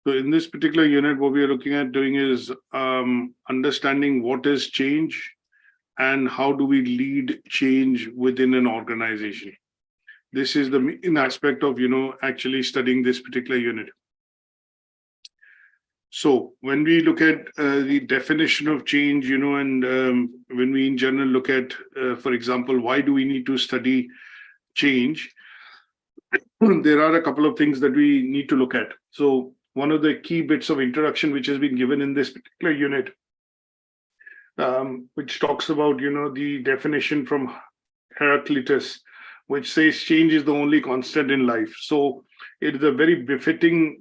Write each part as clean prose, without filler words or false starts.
So in this particular unit, what we are looking at doing is understanding what is change and how do we lead change within an organization. This is the main aspect of, actually studying this particular unit. So when we look at the definition of change, and when we in general look at, for example, why do we need to study change? There are a couple of things that we need to look at. So one of the key bits of introduction which has been given in this particular unit, which talks about, the definition from Heraclitus, which says change is the only constant in life. So it is a very befitting,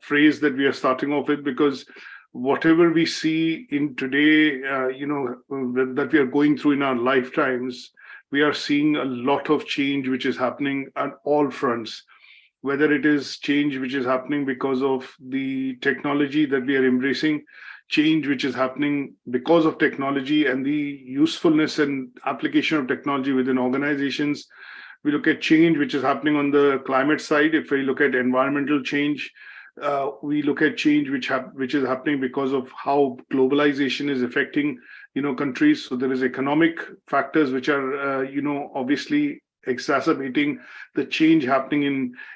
phrase that we are starting off with, because whatever we see in today, that we are going through in our lifetimes, we are seeing a lot of change which is happening at all fronts, whether it is change which is happening because of the technology that we are embracing, change which is happening because of technology and the usefulness and application of technology within organizations. We look at change which is happening on the climate side. If we look at environmental change, we look at change which is happening because of how globalization is affecting, countries. So there is economic factors which are, obviously exacerbating the change happening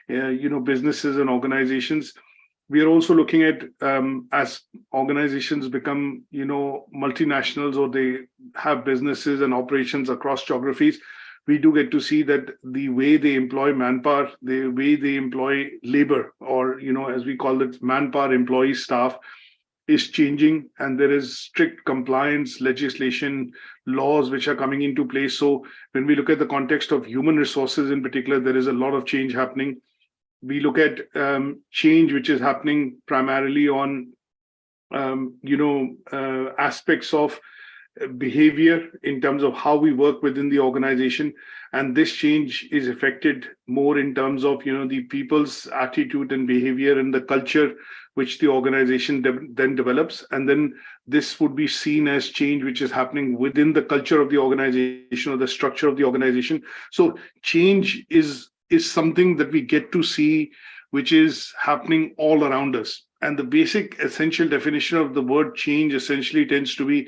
in, businesses and organizations. We are also looking at, as organizations become, multinationals, or they have businesses and operations across geographies, we do get to see that the way they employ manpower, the way they employ labor, or, as we call it, manpower, employee, staff, is changing, and there is strict compliance legislation, laws which are coming into place. So when we look at the context of human resources in particular, there is a lot of change happening. We look at change which is happening primarily on, aspects of behavior in terms of how we work within the organization, and this change is affected more in terms of, the people's attitude and behavior and the culture which the organization then develops, and then this would be seen as change which is happening within the culture of the organization or the structure of the organization. So change is something that we get to see which is happening all around us, and the basic essential definition of the word change essentially tends to be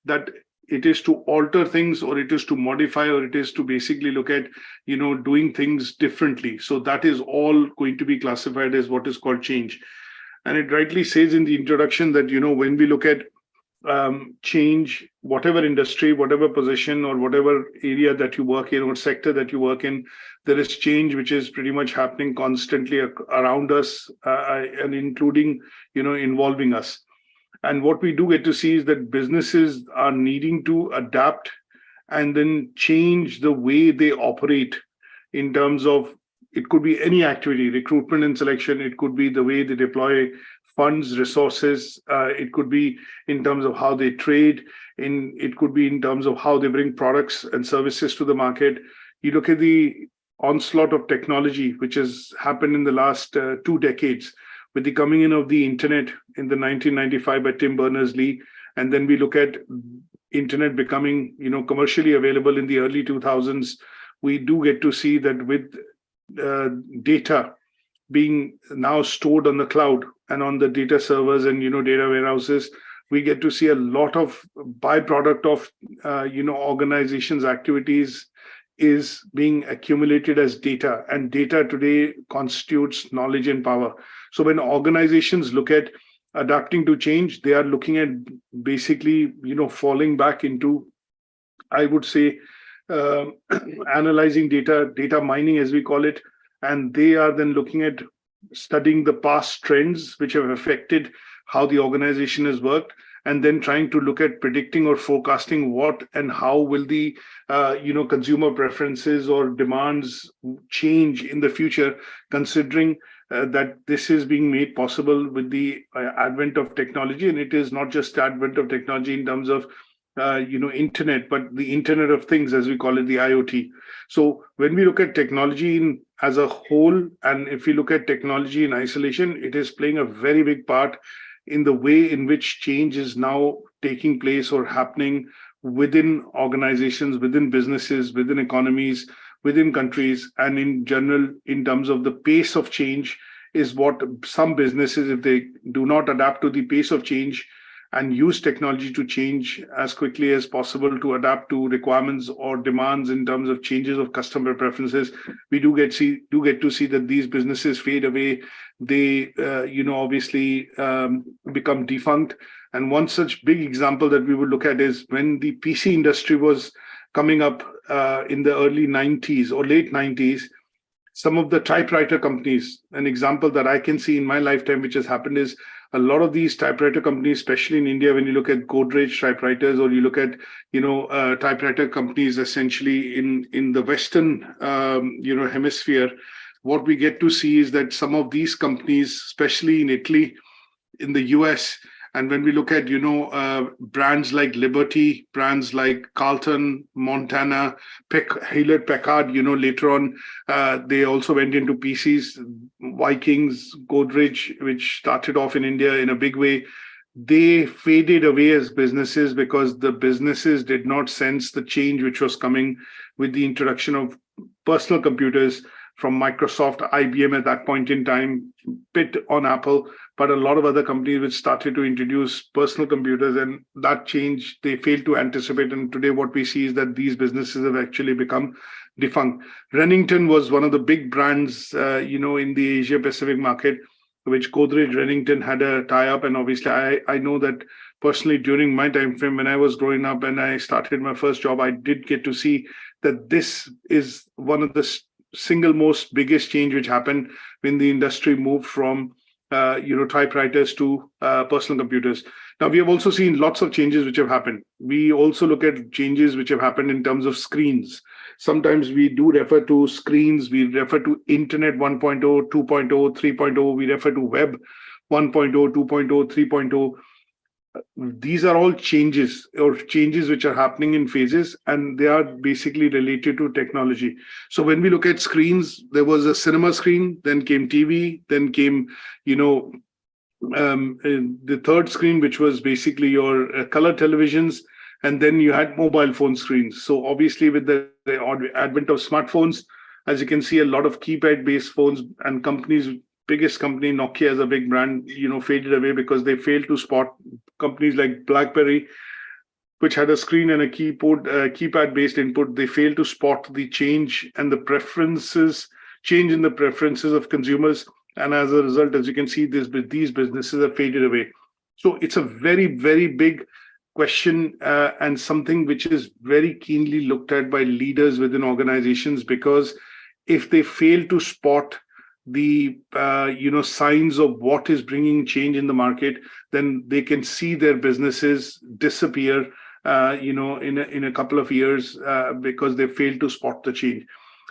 that it is to alter things, or it is to modify, or it is to basically look at, doing things differently. So that is all going to be classified as what is called change. And it rightly says in the introduction that, when we look at change, whatever industry, whatever position, or whatever area that you work in, or sector that you work in, there is change which is pretty much happening constantly around us, and including, involving us. And what we do get to see is that businesses are needing to adapt and then change the way they operate in terms of, it could be any activity, recruitment and selection. It could be the way they deploy funds, resources. It could be in terms of how they trade. It could be in terms of how they bring products and services to the market. You look at the onslaught of technology, which has happened in the last 2 decades, with the coming in of the internet in the 1995 by Tim Berners-Lee, and then we look at internet becoming, commercially available in the early 2000s. We do get to see that with data being now stored on the cloud and on the data servers and, data warehouses, we get to see a lot of byproduct of, organizations' activities is being accumulated as data, and data today constitutes knowledge and power. So when organizations look at adapting to change, they are looking at basically, falling back into, I would say, analyzing data mining, as we call it, and they are then looking at studying the past trends which have affected how the organization has worked, and then trying to look at predicting or forecasting what and how will the consumer preferences or demands change in the future, considering that this is being made possible with the advent of technology. And it is not just advent of technology in terms of internet, but the Internet of Things, as we call it, the IoT. So when we look at technology as a whole, and if we look at technology in isolation, it is playing a very big part in the way in which change is now taking place or happening within organizations, within businesses, within economies, within countries, and in general, in terms of the pace of change is what some businesses, if they do not adapt to the pace of change and use technology to change as quickly as possible to adapt to requirements or demands in terms of changes of customer preferences, we do get to see that these businesses fade away. They obviously become defunct. And one such big example that we would look at is when the PC industry was coming up in the early 90s or late 90s. Some of the typewriter companies, an example that I can see in my lifetime which has happened is a lot of these typewriter companies, especially in India, when you look at Godrej typewriters, or you look at typewriter companies essentially in the Western hemisphere, what we get to see is that some of these companies, especially in Italy, in the US, and when we look at brands like Liberty, brands like Carlton, Montana, Hewlett Packard, later on they also went into PCs. Vikings, Godrej, which started off in India in a big way, they faded away as businesses because the businesses did not sense the change which was coming with the introduction of personal computers from Microsoft, IBM at that point in time, bit on Apple, but a lot of other companies which started to introduce personal computers, and that change they failed to anticipate. And today what we see is that these businesses have actually become defunct. Remington was one of the big brands, in the Asia Pacific market, which Godrej Remington had a tie-up. And obviously I know that personally during my time frame when I was growing up and I started my first job, I did get to see that this is one of the single most biggest change which happened when the industry moved from typewriters to personal computers. Now, we have also seen lots of changes which have happened. We also look at changes which have happened in terms of screens. Sometimes we do refer to screens, we refer to Internet 1.0, 2.0, 3.0, we refer to Web 1.0, 2.0, 3.0. These are all changes which are happening in phases, and they are basically related to technology. So when we look at screens, there was a cinema screen, then came TV, then came, the third screen, which was basically your color televisions, and then you had mobile phone screens. So obviously with the advent of smartphones, as you can see, a lot of keypad-based phones and biggest company, Nokia as a big brand, faded away because they failed to spot companies like BlackBerry, which had a screen and a keypad-based input. They failed to spot the change and the change in the preferences of consumers. And as a result, as you can see, these businesses have faded away. So it's a very, very big question and something which is very keenly looked at by leaders within organizations, because if they fail to spot the signs of what is bringing change in the market, then they can see their businesses disappear in a couple of years because they fail to spot the change.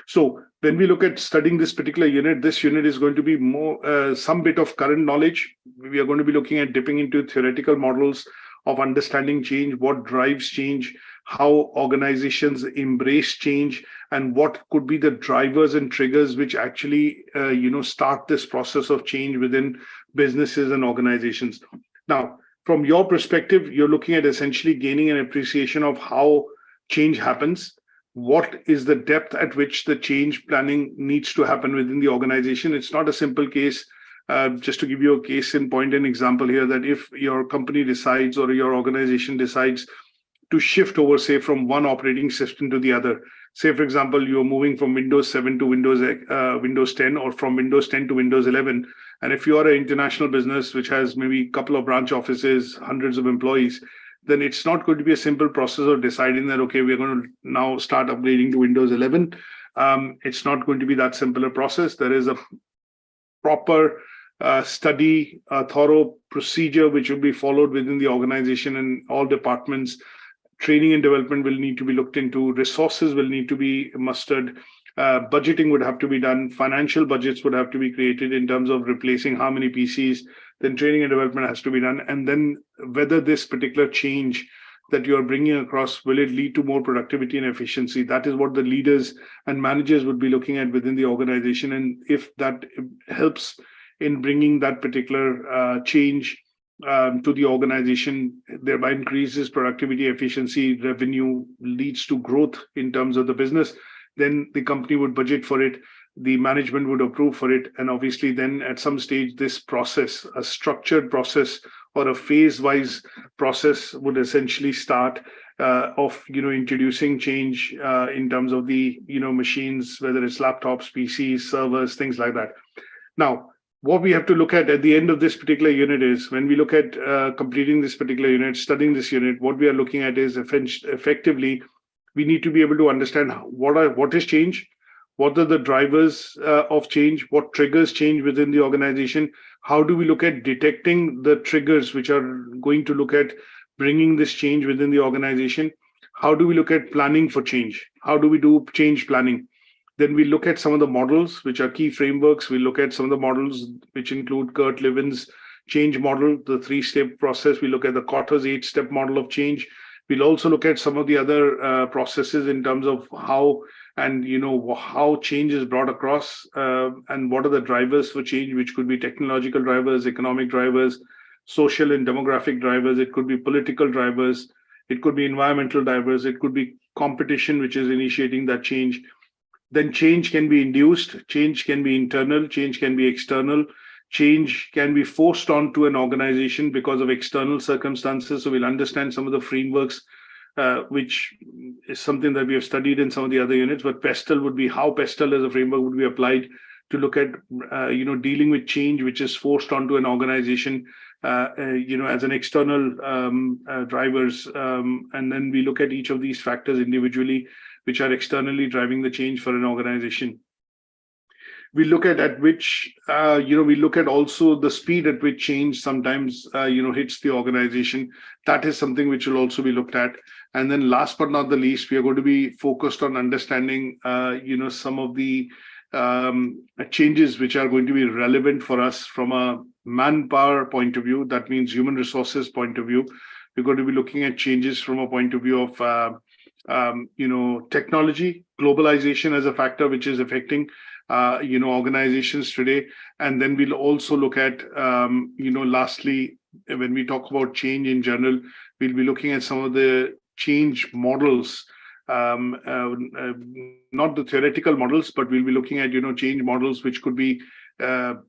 So when we look at studying this particular unit, this unit is going to be more some bit of current knowledge. We are going to be looking at dipping into theoretical models of understanding change, what drives change, how organizations embrace change, and what could be the drivers and triggers which actually start this process of change within businesses and organizations. Now, from your perspective, you're looking at essentially gaining an appreciation of how change happens. What is the depth at which the change planning needs to happen within the organization? It's not a simple case. Just to give you a case in point and example here, that if your company decides or your organization decides to shift over, say, from one operating system to the other. Say, for example, you're moving from Windows 7 to Windows 10, or from Windows 10 to Windows 11. And if you are an international business which has maybe a couple of branch offices, hundreds of employees, then it's not going to be a simple process of deciding that, okay, we're going to now start upgrading to Windows 11. It's not going to be that simple a process. There is a proper study, a thorough procedure which will be followed within the organization and all departments. Training and development will need to be looked into. Resources will need to be mustered. Budgeting would have to be done. Financial budgets would have to be created in terms of replacing how many PCs. Then training and development has to be done. And then whether this particular change that you are bringing across, will it lead to more productivity and efficiency? That is what the leaders and managers would be looking at within the organization. And if that helps in bringing that particular change to the organization, thereby increases productivity, efficiency, revenue, leads to growth in terms of the business, then the company would budget for it. the management would approve for it, and obviously then at some stage this process, a structured process or a phase-wise process, would essentially start of introducing change in terms of the machines, whether it's laptops, PCs, servers, things like that. Now, what we have to look at the end of this particular unit is, when we look at completing this particular unit, studying this unit, what we are looking at is effectively we need to be able to understand what is change, what are the drivers of change, what triggers change within the organization, how do we look at detecting the triggers which are going to look at bringing this change within the organization, how do we look at planning for change, how do we do change planning. Then we look at some of the models, which are key frameworks. We look at some of the models, which include Kurt Levin's change model, the 3-step process. We look at the Kotter's 8-step model of change. We'll also look at some of the other processes in terms of how how change is brought across and what are the drivers for change, which could be technological drivers, economic drivers, social and demographic drivers. It could be political drivers. It could be environmental drivers. It could be competition, which is initiating that change. Then change can be induced, change can be internal, change can be external, change can be forced onto an organization because of external circumstances. So we'll understand some of the frameworks, which is something that we have studied in some of the other units, but PESTEL would be how PESTEL as a framework would be applied to look at, dealing with change, which is forced onto an organization, as an external drivers. And then we look at each of these factors individually, which are externally driving the change for an organization. We look at which, we look at also the speed at which change sometimes, hits the organization. That is something which will also be looked at. And then last but not the least, we are going to be focused on understanding, some of the changes which are going to be relevant for us from a manpower point of view. That means human resources point of view. We're going to be looking at changes from a point of view of technology, globalization as a factor which is affecting, organizations today. And then we'll also look at, lastly, when we talk about change in general, we'll be looking at some of the change models, not the theoretical models, but we'll be looking at, change models, which could be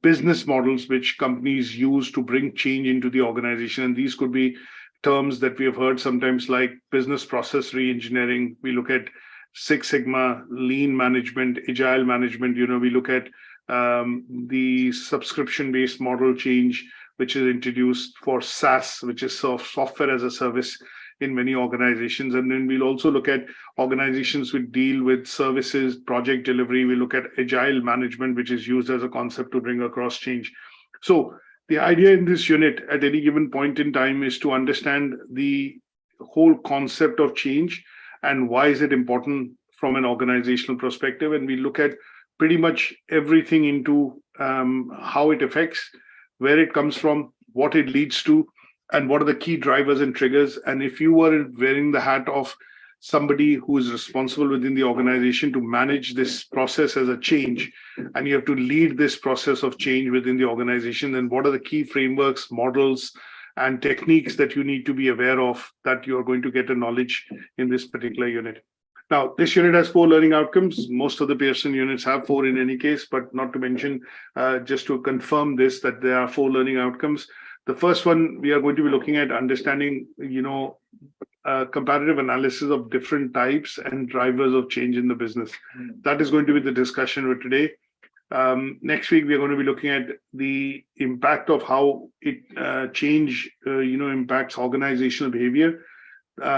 business models which companies use to bring change into the organization. And these could be terms that we have heard sometimes, like business process re-engineering. We look at Six Sigma, lean management, agile management. We look at the subscription-based model change, which is introduced for SaaS, which is software as a service in many organizations. And then we'll also look at organizations which deal with services, project delivery. We look at agile management, which is used as a concept to bring across change. So the idea in this unit at any given point in time is to understand the whole concept of change and why is it important from an organizational perspective. And we look at pretty much everything into how it affects, where it comes from, what it leads to, and what are the key drivers and triggers. And if you were wearing the hat of somebody who is responsible within the organization to manage this process as a change, and you have to lead this process of change within the organization, then what are the key frameworks, models, and techniques that you need to be aware of that you're going to get a knowledge in this particular unit. Now, this unit has 4 learning outcomes. Most of the Pearson units have 4 in any case, but not to mention, just to confirm this, that there are 4 learning outcomes. The first one, we are going to be looking at understanding, comparative analysis of different types and drivers of change in the business. That is going to be the discussion for today. Next week, we are going to be looking at the impact of how it change, impacts organizational behavior.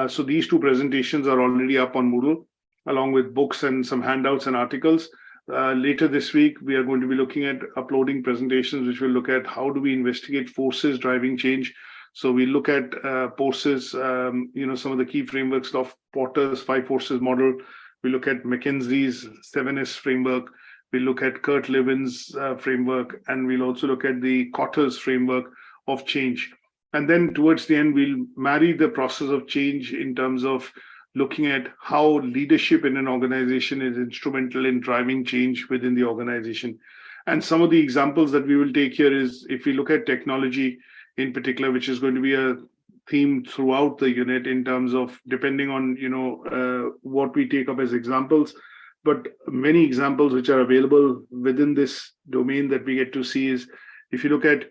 So these 2 presentations are already up on Moodle, along with books and some handouts and articles. Later this week, we are going to be looking at uploading presentations, which will look at how do we investigate forces driving change. So we look at forces, some of the key frameworks of Porter's 5 forces model. We look at McKinsey's 7S framework. We look at Kurt Levin's framework, and we'll also look at the Kotter's framework of change. And then towards the end, we'll marry the process of change in terms of looking at how leadership in an organization is instrumental in driving change within the organization. And some of the examples that we will take here is, if we look at technology in particular, which is going to be a theme throughout the unit in terms of depending on, what we take up as examples. But many examples which are available within this domain that we get to see is, if you look at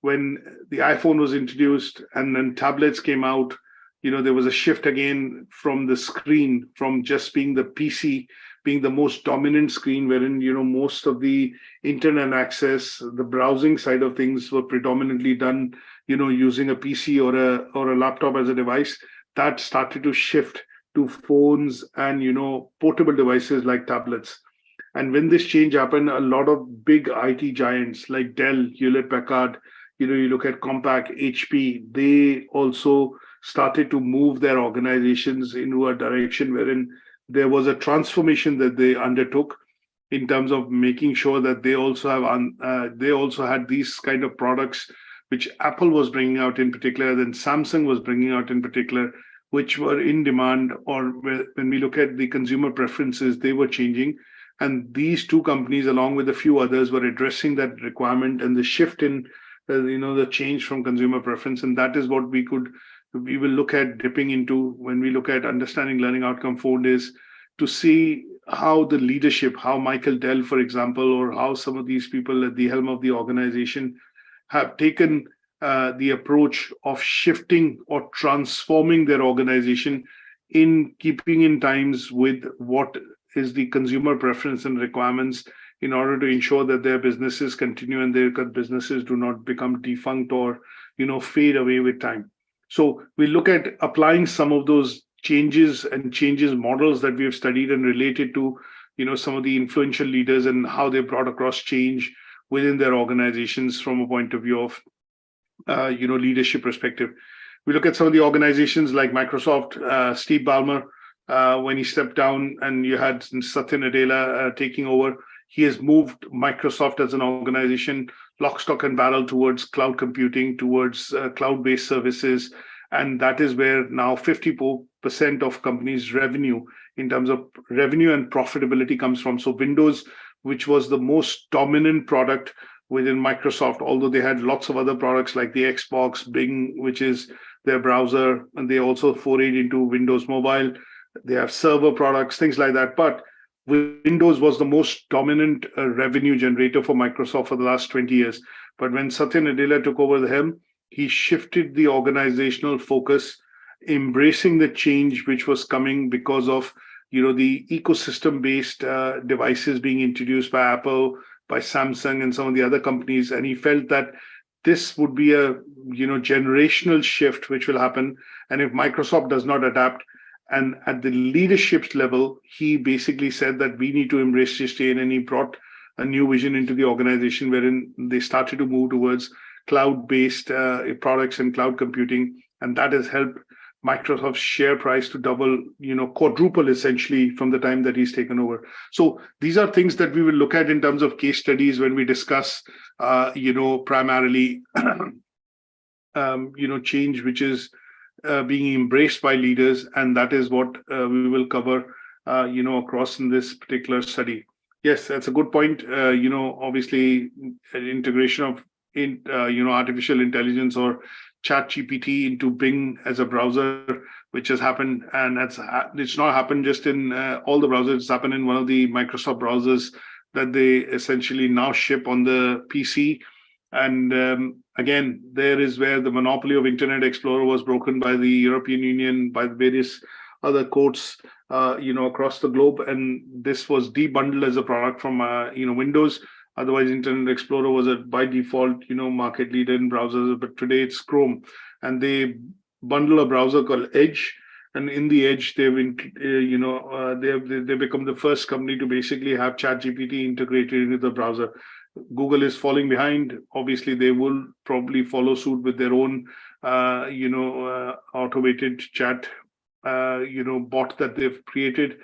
when the iPhone was introduced and then tablets came out, there was a shift again from the screen, from just being the PC, being the most dominant screen, wherein, most of the internet access, the browsing side of things were predominantly done, using a PC or a laptop as a device. That started to shift to phones and, portable devices like tablets. And when this change happened, a lot of big IT giants like Dell, Hewlett Packard, you look at Compaq, HP, they also started to move their organizations into a direction wherein there was a transformation that they undertook in terms of making sure that they also had these kind of products which Apple was bringing out in particular, then Samsung was bringing out in particular, which were in demand, or when we look at the consumer preferences, they were changing. And these two companies, along with a few others, were addressing that requirement and the shift in, the change from consumer preference. And that is what we will look at dipping into when we look at understanding learning outcome 4 days, to see how the leadership, how Michael Dell, for example, or how some of these people at the helm of the organization have taken the approach of shifting or transforming their organization in keeping in times with what is the consumer preference and requirements, in order to ensure that their businesses continue and their businesses do not become defunct or, fade away with time. So we look at applying some of those changes models that we have studied and related to, some of the influential leaders and how they brought across change within their organizations from a point of view of, leadership perspective. We look at some of the organizations like Microsoft, Steve Ballmer, when he stepped down and you had Satya Nadella taking over, he has moved Microsoft as an organization lock, stock, and barrel towards cloud computing, towards cloud-based services. And that is where now 54% of companies' revenue, in terms of revenue and profitability, comes from. So Windows, which was the most dominant product within Microsoft, although they had lots of other products like the Xbox, Bing, which is their browser, and they also forayed into Windows Mobile. They have server products, things like that. But Windows was the most dominant revenue generator for Microsoft for the last 20 years. But when Satya Nadella took over the helm, he shifted the organizational focus, embracing the change which was coming because of, the ecosystem-based devices being introduced by Apple, by Samsung, and some of the other companies. And he felt that this would be a, generational shift which will happen. And if Microsoft does not adapt, and at the leadership level, he basically said that we need to embrace this change, and he brought a new vision into the organization wherein they started to move towards cloud-based products and cloud computing. And that has helped Microsoft's share price to double, quadruple essentially from the time that he's taken over. So these are things that we will look at in terms of case studies when we discuss, primarily, change, which is being embraced by leaders, and that is what we will cover, across in this particular study. Yes, that's a good point. Obviously, integration of artificial intelligence or ChatGPT into Bing as a browser, which has happened, and it's not happened just in all the browsers. It's happened in one of the Microsoft browsers that they essentially now ship on the PC. And again, there is where the monopoly of Internet Explorer was broken by the European Union, by the various other courts, across the globe. And this was debundled as a product from, Windows. Otherwise, Internet Explorer was by default, market leader in browsers. But today it's Chrome, and they bundle a browser called Edge. And in the Edge, they've become the first company to basically have ChatGPT integrated into the browser. Google is falling behind. Obviously, they will probably follow suit with their own, automated chat, bot that they've created.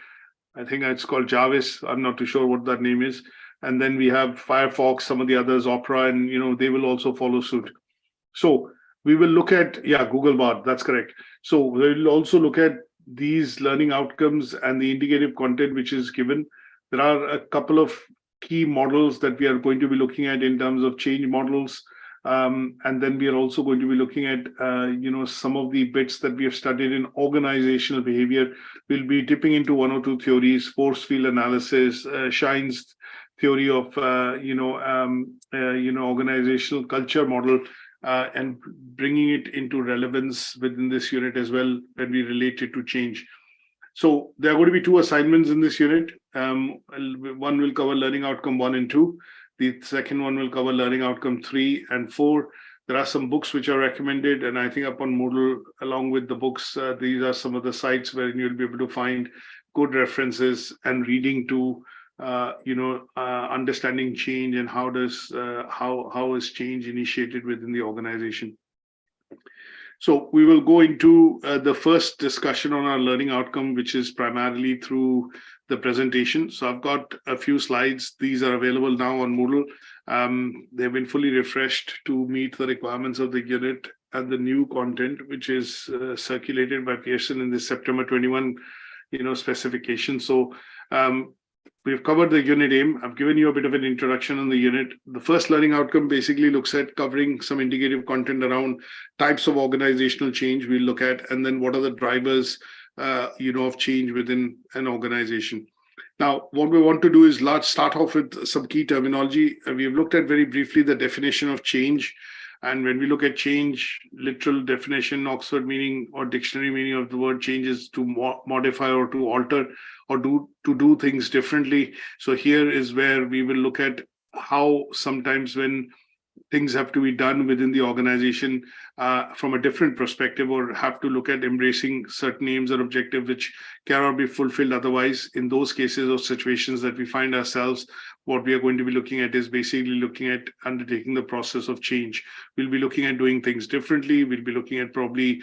I think it's called Jarvis. I'm not too sure what that name is. And then we have Firefox, some of the others, Opera, and, they will also follow suit. So we will look at, Google Bard, that's correct. So we'll also look at these learning outcomes and the indicative content which is given. There are a couple of key models that we are going to be looking at in terms of change models. And then we are also going to be looking at, some of the bits that we have studied in organizational behavior. We'll be dipping into one or two theories: force field analysis, Shine's theory of, organizational culture model, and bringing it into relevance within this unit as well when we relate it to change. So there are going to be two assignments in this unit. One will cover learning outcome 1 and 2. The second one will cover learning outcome 3 and 4. There are some books which are recommended, and I think up on Moodle, along with the books, these are some of the sites where you'll be able to find good references and reading to, understanding change and how is change initiated within the organization. So we will go into the first discussion on our learning outcome, which is primarily through the presentation. So I've got a few slides. These are available now on Moodle. They've been fully refreshed to meet the requirements of the unit and the new content, which is circulated by Pearson in the September 21, specification. So we've covered the unit aim. I've given you a bit of an introduction on the unit. The first learning outcome basically looks at covering some indicative content around types of organizational change we'll look at, and then what are the drivers, of change within an organization. Now, what we want to do is start off with some key terminology. We've looked at very briefly the definition of change. And when we look at change, literal definition, Oxford meaning or dictionary meaning of the word change is to modify or to alter or to do things differently. So here is where we will look at how sometimes when things have to be done within the organization from a different perspective, or have to look at embracing certain aims or objectives which cannot be fulfilled otherwise. In those cases or situations that we find ourselves, what we are going to be looking at is basically looking at undertaking the process of change. We'll be looking at doing things differently. We'll be looking at probably,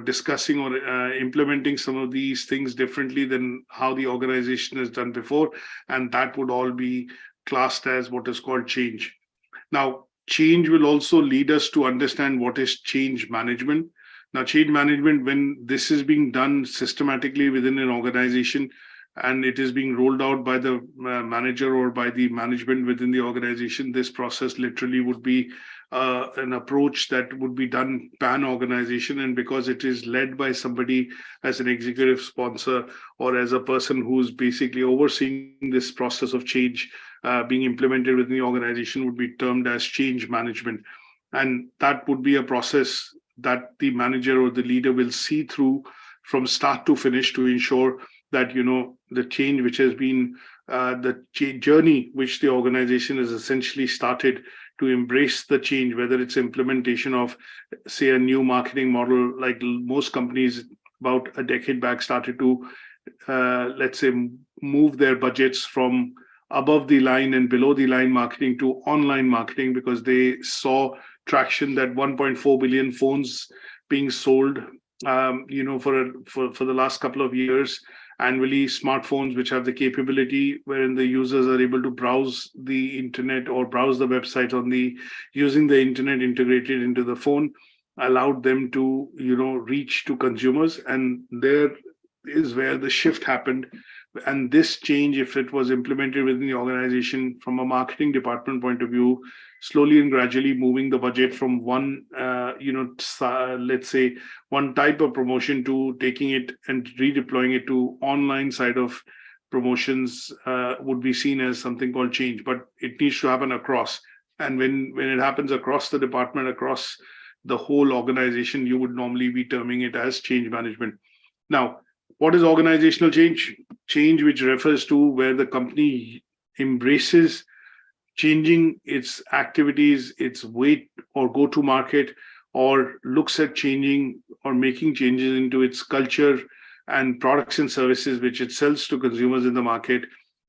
discussing or implementing some of these things differently than how the organization has done before. And that would all be classed as what is called change. Now, change will also lead us to understand what is change management. Now, change management, when this is being done systematically within an organization and it is being rolled out by the manager or by the management within the organization, this process literally would be an approach that would be done pan-organization. And because it is led by somebody as an executive sponsor or as a person who's basically overseeing this process of change being implemented within the organization, would be termed as change management. And that would be a process that the manager or the leader will see through from start to finish to ensure that, the change which has been the journey which the organization has essentially started to embrace the change, whether it's implementation of, say, a new marketing model, like most companies about a decade back started to, let's say, move their budgets from above the line and below the line marketing to online marketing, because they saw traction that 1.4 billion phones being sold, for the last couple of years annually, smartphones which have the capability wherein the users are able to browse the internet or browse the website using the internet integrated into the phone, allowed them to, reach to consumers. And there is where the shift happened. And this change, if it was implemented within the organization from a marketing department point of view, slowly and gradually moving the budget from one, let's say, one type of promotion to taking it and redeploying it to online side of promotions would be seen as something called change. But it needs to happen across. And when it happens across the department, across the whole organization, you would normally be terming it as change management. Now, what is organizational change? Change which refers to where the company embraces changing its activities, its way or go-to market, or looks at changing or making changes into its culture and products and services which it sells to consumers in the market.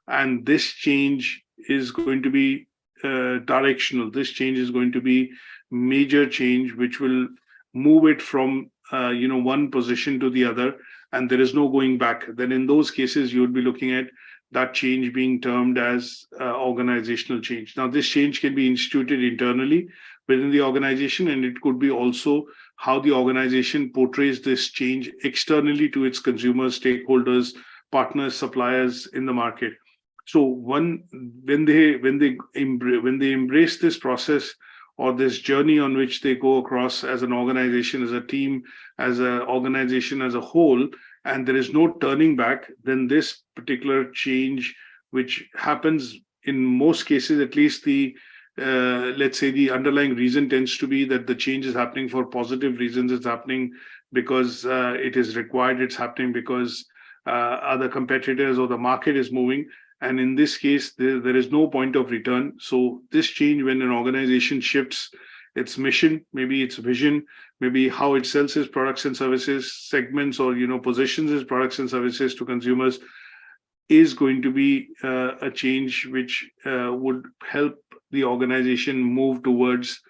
And this change is going to be directional. This change is going to be major change, which will move it from one position to the other, and there is no going back. Then in those cases, you would be looking at that change being termed as organizational change. Now, this change can be instituted internally within the organization, and it could be also how the organization portrays this change externally to its consumers, stakeholders, partners, suppliers in the market. So when they embrace this process or this journey on which they go across as an organization, as a team, as an organization as a whole, and there is no turning back, then this particular change, which happens in most cases, at least the let's say the underlying reason tends to be that the change is happening for positive reasons. It's happening because it is required. It's happening because other competitors or the market is moving. And in this case, there is no point of return. So this change, when an organization shifts its mission, maybe its vision, maybe how it sells its products and services, segments, or positions its products and services to consumers, is going to be a change which would help the organization move towards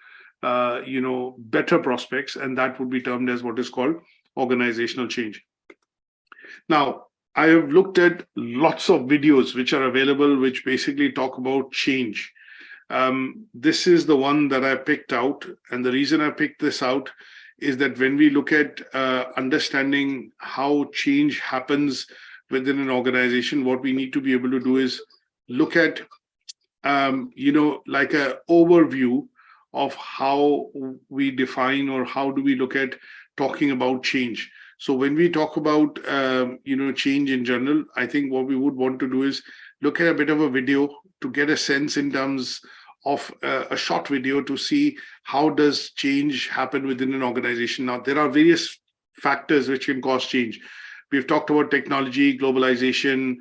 better prospects, and that would be termed as what is called organizational change. Now, I have looked at lots of videos which are available, which basically talk about change. This is the one that I picked out, and the reason I picked this out is that when we look at understanding how change happens within an organization, what we need to be able to do is look at like an overview of how we define, or how do we look at talking about change. So when we talk about change in general, I think what we would want to do is look at a bit of a video to get a sense in terms of a short video to see how does change happen within an organization. Now, there are various factors which can cause change. We've talked about technology, globalization,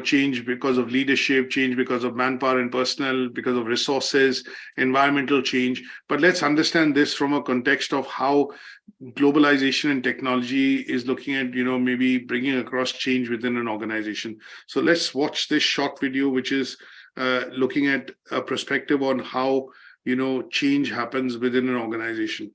change because of leadership, change because of manpower and personnel, because of resources, environmental change. But let's understand this from a context of how globalization and technology is looking at, maybe bringing across change within an organization. So let's watch this short video, which is looking at a perspective on how, change happens within an organization.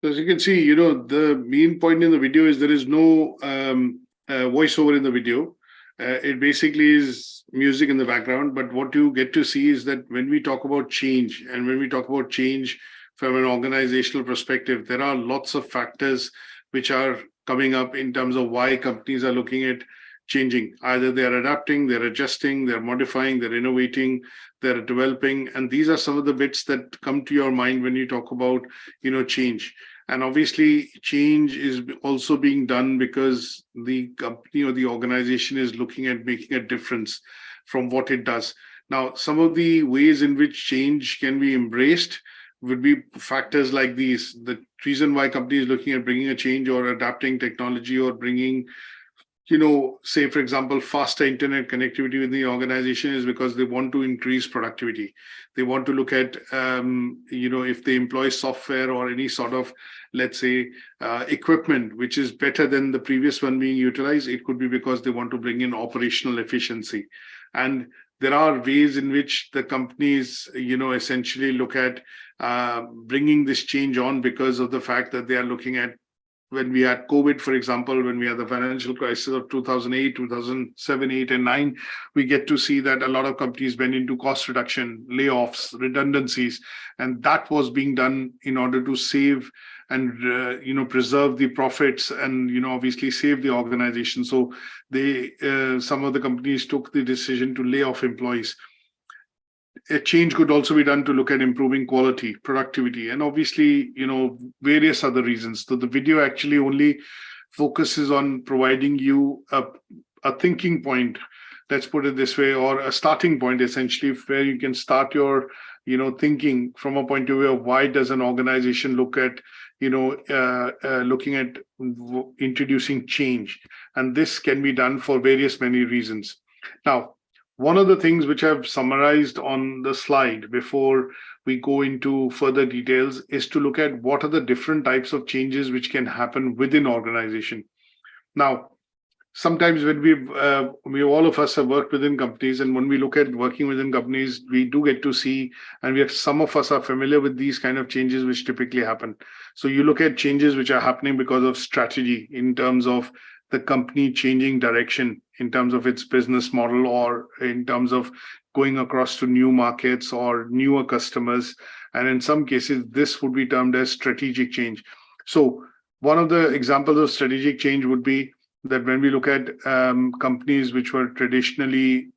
So as you can see, the main point in the video is there is no voiceover in the video. It basically is music in the background. But what you get to see is that when we talk about change, and when we talk about change from an organizational perspective, there are lots of factors which are coming up in terms of why companies are looking at changing. Either they're adapting, they're adjusting, they're modifying, they're innovating, they're developing. And these are some of the bits that come to your mind when you talk about, change. And obviously, change is also being done because the company or the organization is looking at making a difference from what it does. Now, some of the ways in which change can be embraced would be factors like these. The reason why companies are looking at bringing a change or adapting technology or bringing, say, for example, faster internet connectivity within the organization is because they want to increase productivity. They want to look at, if they employ software or any sort of, let's say, equipment, which is better than the previous one being utilized, it could be because they want to bring in operational efficiency. And there are ways in which the companies, essentially look at bringing this change on, because of the fact that they are looking at, when we had COVID, for example, when we had the financial crisis of 2008, 2007, 8, and 9, we get to see that a lot of companies went into cost reduction, layoffs, redundancies, and that was being done in order to save and preserve the profits and obviously save the organization. So they some of the companies took the decision to lay off employees. A change could also be done to look at improving quality, productivity, and obviously, various other reasons. So the video actually only focuses on providing you a thinking point, let's put it this way, or a starting point, essentially, where you can start your, thinking from a point of view of why does an organization look at, looking at introducing change. And this can be done for many reasons. Now, one of the things which I've summarized on the slide before we go into further details is to look at what are the different types of changes which can happen within organization. Now, sometimes when we all of us have worked within companies, and when we look at working within companies, we do get to see, and some of us are familiar with these kind of changes which typically happen. So you look at changes which are happening because of strategy, in terms of the company changing direction in terms of its business model, or in terms of going across to new markets or newer customers. And in some cases, this would be termed as strategic change. So one of the examples of strategic change would be that when we look at companies which were traditionally,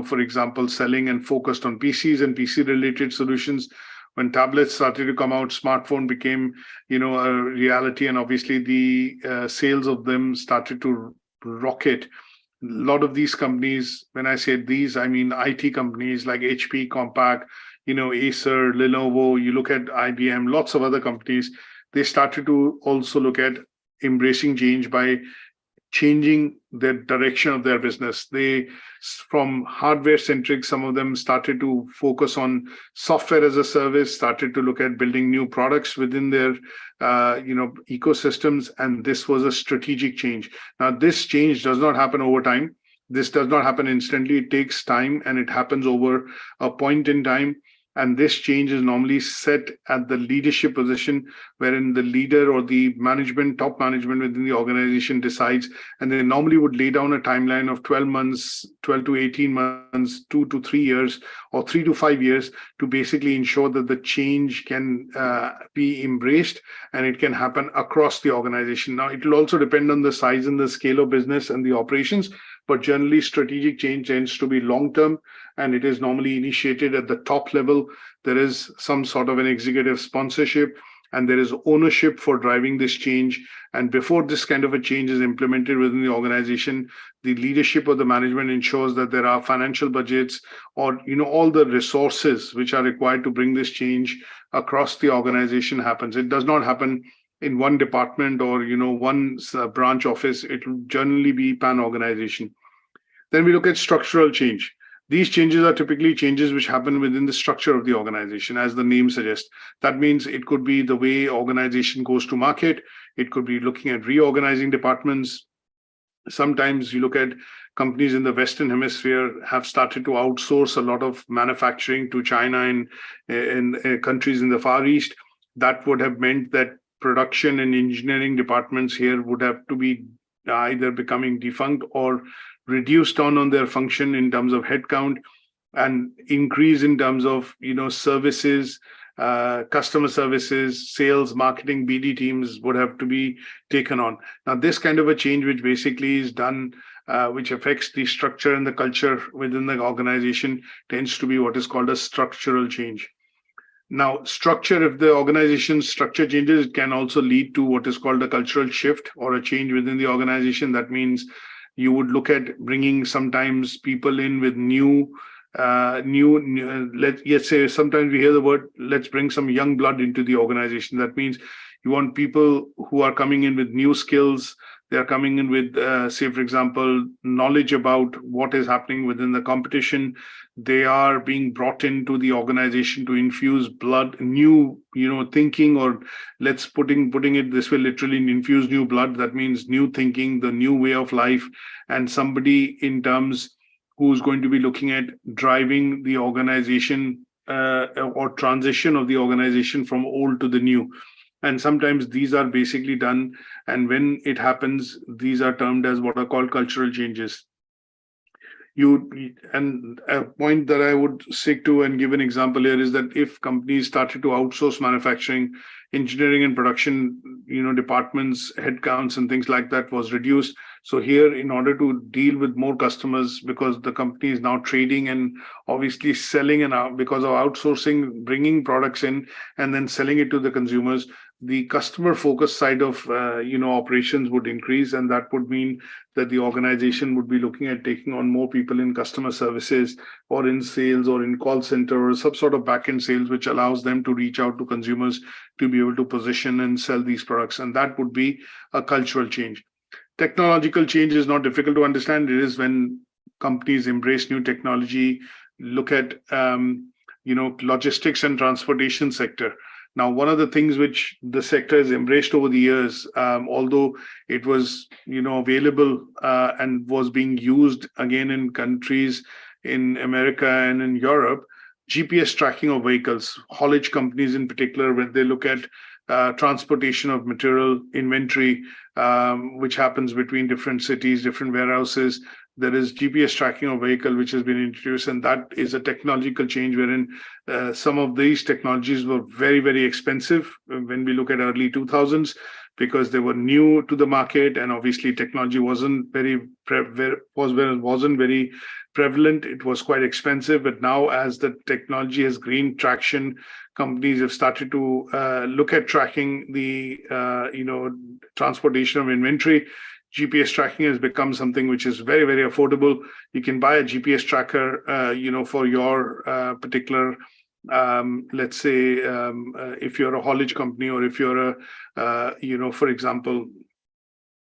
for example, selling and focused on PCs and PC-related solutions, when tablets started to come out, smartphone became, a reality, and obviously the sales of them started to rocket. A lot of these companies, when I say these, I mean IT companies like HP, Compaq, Acer, Lenovo, you look at IBM, lots of other companies, they started to also look at embracing change by changing the direction of their business. They, from hardware centric, some of them started to focus on software as a service, started to look at building new products within their ecosystems, and this was a strategic change. Now, this change does not happen over time. This does not happen instantly. It takes time, and it happens over a point in time. And this change is normally set at the leadership position, wherein the leader or the management, top management within the organization decides, and they normally would lay down a timeline of 12 months, 12 to 18 months, 2 to 3 years, or 3 to 5 years, to basically ensure that the change can be embraced and it can happen across the organization. Now, it will also depend on the size and the scale of business and the operations, but generally strategic change tends to be long-term, and it is normally initiated at the top level. There is some sort of an executive sponsorship, and there is ownership for driving this change. And before this kind of a change is implemented within the organization, the leadership of the management ensures that there are financial budgets, or all the resources which are required to bring this change across the organization happens. It does not happen in one department or one branch office. It will generally be pan-organization. Then we look at structural change. These changes are typically changes which happen within the structure of the organization, as the name suggests. That means it could be the way organization goes to market. It could be looking at reorganizing departments. Sometimes you look at companies in the Western Hemisphere have started to outsource a lot of manufacturing to China and in countries in the Far East. That would have meant that production and engineering departments here would have to be either becoming defunct or reduced on their function in terms of headcount, and increase in terms of services, customer services, sales, marketing, BD teams would have to be taken on. Now, this kind of a change, which basically is done, which affects the structure and the culture within the organization, tends to be what is called a structural change. Now, structure, if the organization's structure changes, it can also lead to what is called a cultural shift or a change within the organization. That means you would look at bringing sometimes people in with let's say sometimes we hear the word, let's bring some young blood into the organization. That means you want people who are coming in with new skills. They are coming in with, say, for example, knowledge about what is happening within the competition. They are being brought into the organization to infuse blood, new, thinking, or let's putting it this way, literally infuse new blood. That means new thinking, the new way of life, and somebody in terms who's going to be looking at driving the organization or transition of the organization from old to the new. And sometimes these are basically done, and when it happens, these are termed as what are called cultural changes. And a point that I would stick to and give an example here is that if companies started to outsource manufacturing, engineering and production, departments, headcounts and things like that was reduced. So here, in order to deal with more customers, because the company is now trading and obviously selling, and because of outsourcing, bringing products in and then selling it to the consumers, the customer focused side of operations would increase, and that would mean that the organization would be looking at taking on more people in customer services or in sales or in call center or some sort of back-end sales, which allows them to reach out to consumers to be able to position and sell these products. And that would be a cultural change. Technological change is not difficult to understand. It is when companies embrace new technology, look at logistics and transportation sector. Now, one of the things which the sector has embraced over the years, although it was available and was being used again in countries in America and in Europe, GPS tracking of vehicles, haulage companies in particular, when they look at transportation of material, inventory, which happens between different cities, different warehouses. There is GPS tracking of vehicle, which has been introduced, and that is a technological change wherein some of these technologies were very, very expensive when we look at early 2000s, because they were new to the market, and obviously technology wasn't very prevalent. It was quite expensive, but now as the technology has gained traction, companies have started to look at tracking the transportation of inventory. GPS tracking has become something which is very, very affordable. You can buy a GPS tracker, for your particular, let's say, if you're a haulage company, or if you're for example,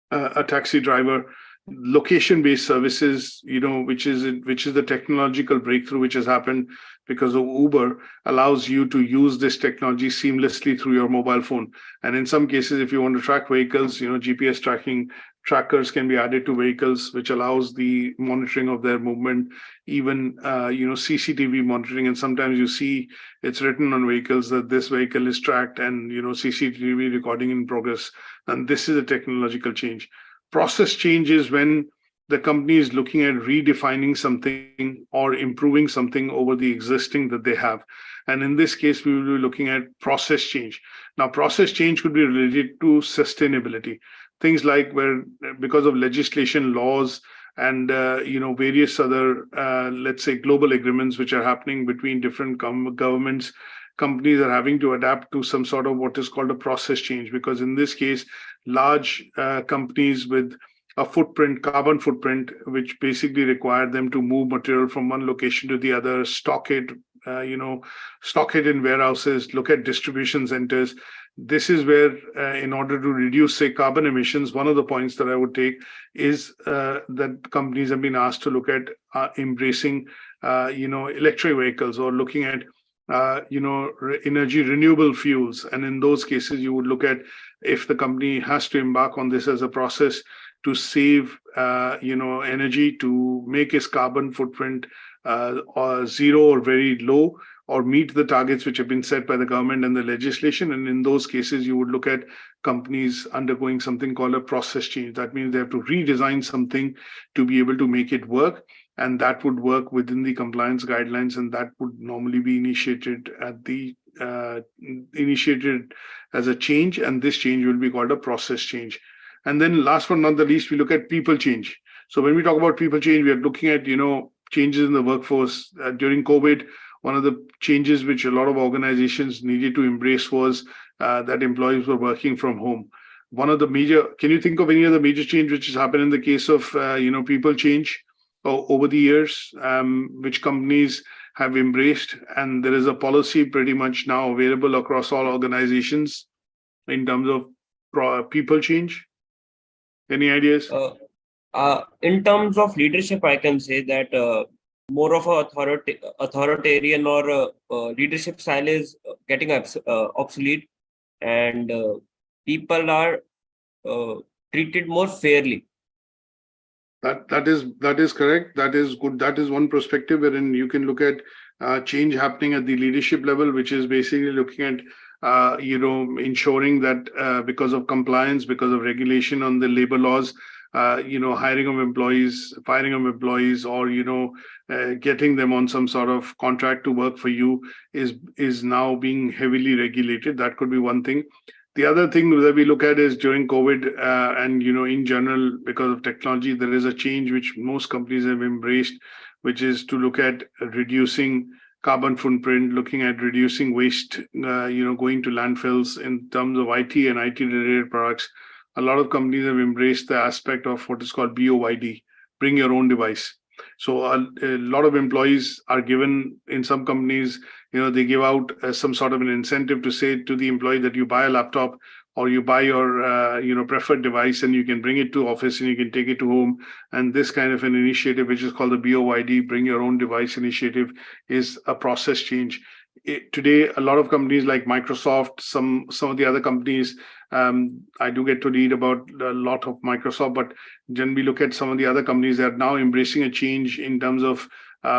a taxi driver. Location-based services, which is the technological breakthrough which has happened because of Uber, allows you to use this technology seamlessly through your mobile phone. And in some cases, if you want to track vehicles, GPS tracking trackers can be added to vehicles, which allows the monitoring of their movement, even CCTV monitoring. And sometimes you see it's written on vehicles that this vehicle is tracked, and CCTV recording in progress. And this is a technological change. Process change is when the company is looking at redefining something or improving something over the existing that they have. And in this case, we will be looking at process change. Now, process change could be related to sustainability. Things like where, because of legislation, laws, and various other, let's say, global agreements which are happening between different governments, companies are having to adapt to some sort of what is called a process change. Because in this case, large companies with a carbon footprint, which basically require them to move material from one location to the other, stock it in warehouses, look at distribution centers. This is where, in order to reduce, say, carbon emissions, one of the points that I would take is that companies have been asked to look at embracing, electric vehicles, or looking at energy renewable fuels. And in those cases, you would look at if the company has to embark on this as a process to save, energy, to make its carbon footprint or zero or very low, or meet the targets which have been set by the government and the legislation. And in those cases, you would look at companies undergoing something called a process change. That means they have to redesign something to be able to make it work. And that would work within the compliance guidelines, and that would normally be initiated as a change, and this change will be called a process change. And then last but not the least, we look at people change. So when we talk about people change, we are looking at changes in the workforce. During COVID, one of the changes which a lot of organizations needed to embrace was that employees were working from home. Can you think of any other major change which has happened in the case of people change over the years, which companies have embraced? And there is a policy pretty much now available across all organizations in terms of people change. Any ideas? In terms of leadership, I can say that more of a authoritarian or leadership style is getting obsolete, and people are treated more fairly. That is correct. That is good. That is one perspective wherein you can look at change happening at the leadership level, which is basically looking at ensuring that because of compliance, because of regulation on the labor laws, hiring of employees, firing of employees, or getting them on some sort of contract to work for you is now being heavily regulated. That could be one thing. The other thing that we look at is during COVID, and in general, because of technology, there is a change which most companies have embraced, which is to look at reducing carbon footprint, looking at reducing waste, going to landfills in terms of IT and IT-related products. A lot of companies have embraced the aspect of what is called BOYD, bring your own device. So a lot of employees are given in some companies, they give out some sort of an incentive to say to the employee that you buy a laptop or you buy your preferred device and you can bring it to office and you can take it to home. And this kind of an initiative, which is called the BOYD, bring your own device initiative, is a process change. Today, a lot of companies like Microsoft, some of the other companies, I do get to read about a lot of Microsoft, but when we look at some of the other companies that are now embracing a change in terms of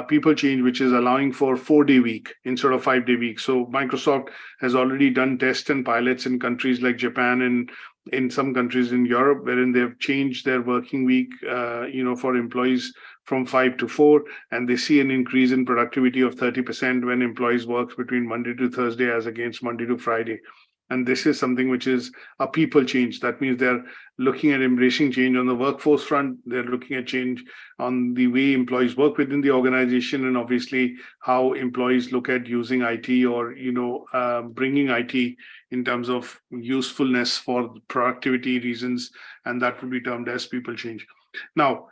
people change, which is allowing for 4-day week instead of 5-day week. So Microsoft has already done tests and pilots in countries like Japan and in some countries in Europe, wherein they have changed their working week, for employees from 5 to 4, and they see an increase in productivity of 30% when employees work between Monday to Thursday as against Monday to Friday. And this is something which is a people change. That means they're looking at embracing change on the workforce front. They're looking at change on the way employees work within the organization, and obviously how employees look at using IT or bringing IT in terms of usefulness for productivity reasons, and that would be termed as people change. Now,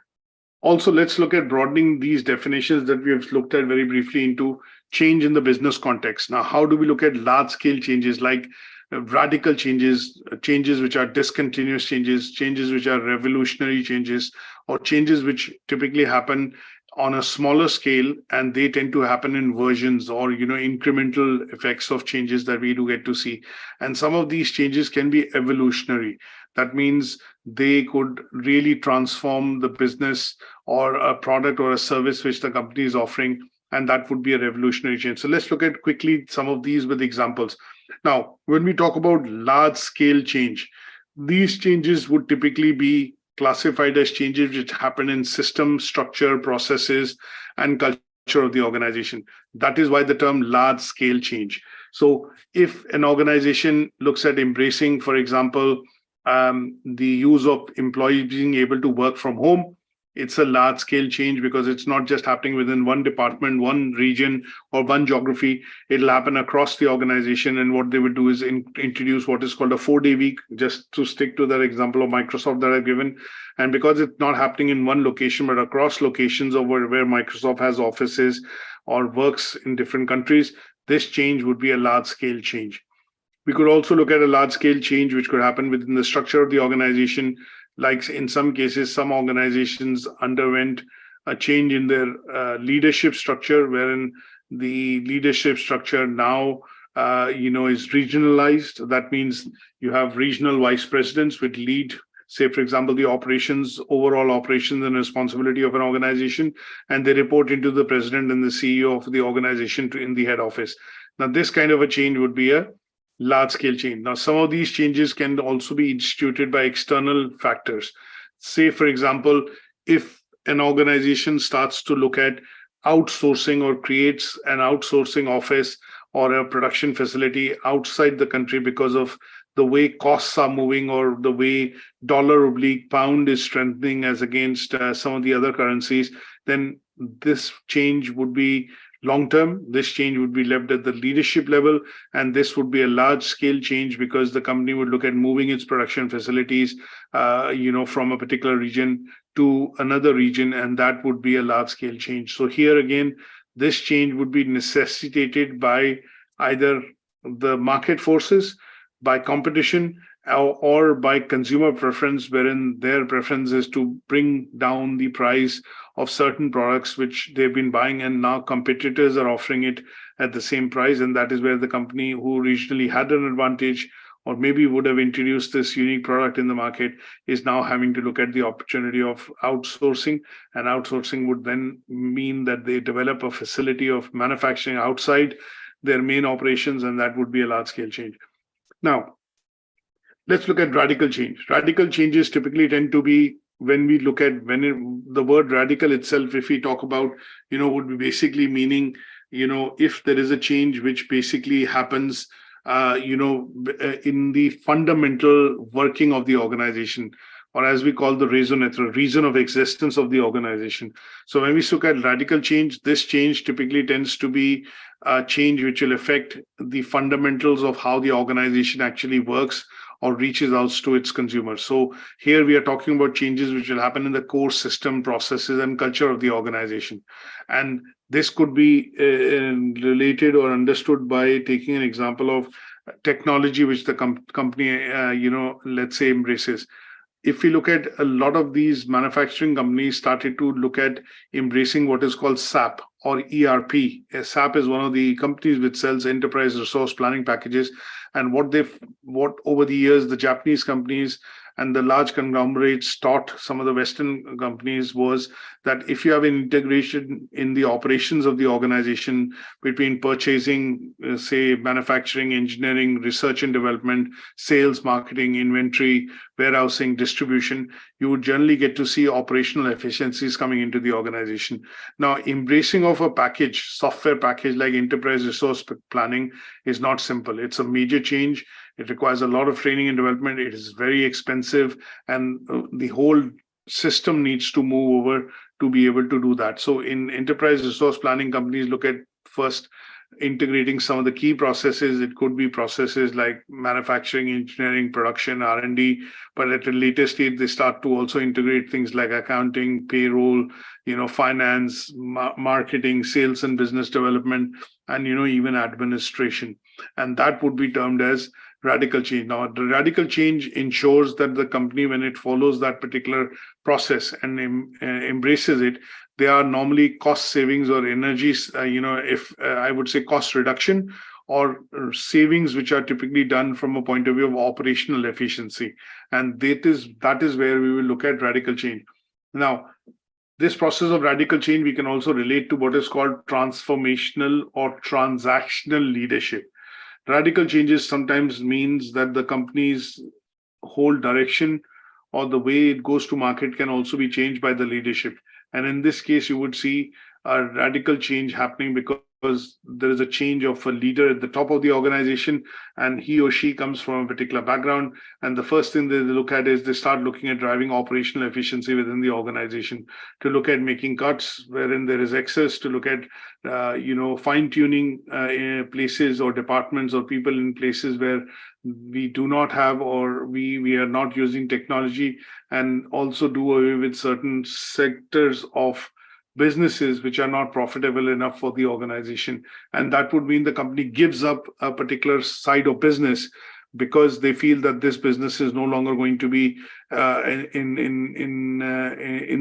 also, let's look at broadening these definitions that we have looked at very briefly into change in the business context. Now, how do we look at large-scale changes like radical changes, changes which are discontinuous changes, changes which are revolutionary changes, or changes which typically happen on a smaller scale, and they tend to happen in versions or incremental effects of changes that we do get to see. And some of these changes can be evolutionary. That means they could really transform the business or a product or a service which the company is offering, and that would be a revolutionary change. So let's look at quickly some of these with examples. Now, when we talk about large-scale change, these changes would typically be classified as changes which happen in system, structure, processes, and culture of the organization. That is why the term large-scale change. So if an organization looks at embracing, for example, the use of employees being able to work from home, it's a large scale change because it's not just happening within one department, one region, or one geography. It'll happen across the organization. And what they would do is introduce what is called a 4-day week, just to stick to that example of Microsoft that I've given. And because it's not happening in one location, but across locations over where Microsoft has offices or works in different countries, this change would be a large scale change. We could also look at a large scale change which could happen within the structure of the organization. Like in some cases, some organizations underwent a change in their leadership structure, wherein the leadership structure now, is regionalized. That means you have regional vice presidents which lead, say, for example, the overall operations and responsibility of an organization, and they report into the president and the CEO of the organization in the head office. Now, this kind of a change would be a large-scale change. Now, some of these changes can also be instituted by external factors. Say, for example, if an organization starts to look at outsourcing or creates an outsourcing office or a production facility outside the country because of the way costs are moving or the way dollar/pound is strengthening as against some of the other currencies, then this change would be long-term. This change would be left at the leadership level, and this would be a large-scale change because the company would look at moving its production facilities, from a particular region to another region, and that would be a large-scale change. So here again, this change would be necessitated by either the market forces, by competition, or by consumer preference, wherein their preference is to bring down the price of certain products which they've been buying, and now competitors are offering it at the same price. And that is where the company who originally had an advantage or maybe would have introduced this unique product in the market, is now having to look at the opportunity of outsourcing. And outsourcing would then mean that they develop a facility of manufacturing outside their main operations, and that would be a large-scale change. Now, let's look at radical change. Radical changes typically tend to be, when we look at the word radical itself, if we talk about, would be basically meaning, if there is a change which basically happens, in the fundamental working of the organization, or as we call the reason of existence of the organization. So when we look at radical change, this change typically tends to be a change which will affect the fundamentals of how the organization actually works or reaches out to its consumers. So here we are talking about changes which will happen in the core system, processes, and culture of the organization. And this could be related or understood by taking an example of technology which the company, let's say, embraces. If we look at a lot of these manufacturing companies started to look at embracing what is called SAP or ERP. SAP is one of the companies which sells enterprise resource planning packages. And what over the years, the Japanese companies and the large conglomerates taught some of the Western companies was that if you have an integration in the operations of the organization between purchasing, say, manufacturing, engineering, research and development, sales, marketing, inventory, warehousing, distribution, you would generally get to see operational efficiencies coming into the organization. Now, embracing of a package, software package like enterprise resource planning is not simple. It's a major change. It requires a lot of training and development. It is very expensive, and the whole system needs to move over to be able to do that. So in enterprise resource planning, companies look at first integrating some of the key processes. It could be processes like manufacturing, engineering, production, R&D, but at a later stage, they start to also integrate things like accounting, payroll, finance, marketing, sales and business development, and, even administration. And that would be termed as radical change. Now, the radical change ensures that the company, when it follows that particular process and embraces it, there are normally cost savings or energies, I would say cost reduction or savings, which are typically done from a point of view of operational efficiency. And that is where we will look at radical change. Now, this process of radical change, we can also relate to what is called transformational or transactional leadership. Radical changes sometimes means that the company's whole direction or the way it goes to market can also be changed by the leadership. And in this case, you would see a radical change happening because there is a change of a leader at the top of the organization, and he or she comes from a particular background. And the first thing they look at is they start looking at driving operational efficiency within the organization, to look at making cuts wherein there is excess, to look at, fine-tuning places or departments or people in places where we do not have or we are not using technology, and also do away with certain sectors of businesses which are not profitable enough for the organization. And that would mean the company gives up a particular side of business because they feel that this business is no longer going to be in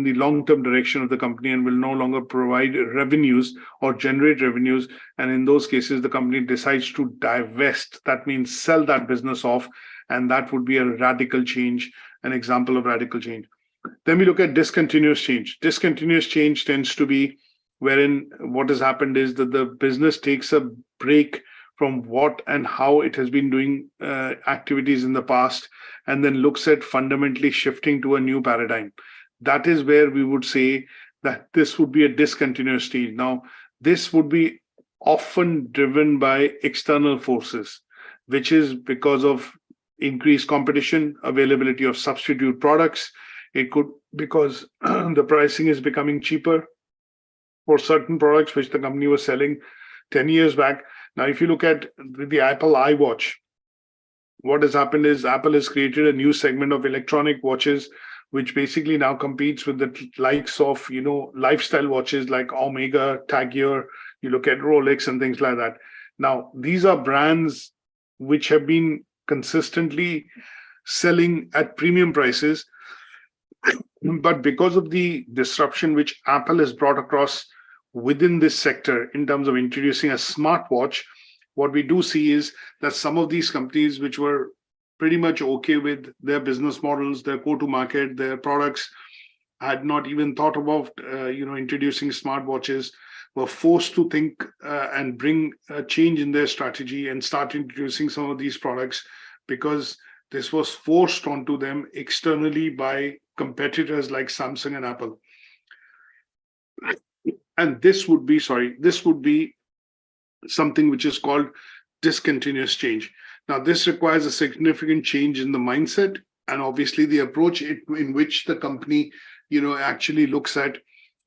the long-term direction of the company and will no longer provide revenues or generate revenues. And in those cases, the company decides to divest. That means sell that business off. And that would be a radical change, an example of radical change. Then we look at discontinuous change. Discontinuous change tends to be wherein what has happened is that the business takes a break from what and how it has been doing activities in the past, and then looks at fundamentally shifting to a new paradigm. That is where we would say that this would be a discontinuous change. Now, this would be often driven by external forces, which is because of increased competition, availability of substitute products. It could because the pricing is becoming cheaper for certain products which the company was selling 10 years back. Now, if you look at the Apple iWatch, what has happened is Apple has created a new segment of electronic watches, which basically now competes with the likes of, lifestyle watches like Omega, TAG Heuer, you look at Rolex and things like that. Now, these are brands which have been consistently selling at premium prices. But because of the disruption which Apple has brought across within this sector in terms of introducing a smartwatch, what we do see is that some of these companies which were pretty much okay with their business models, their go-to-market, their products, had not even thought about, introducing smartwatches, were forced to think and bring a change in their strategy and start introducing some of these products, because this was forced onto them externally by competitors like Samsung and Apple. And this would be something which is called discontinuous change. Now, this requires a significant change in the mindset and obviously the approach in which the company, actually looks at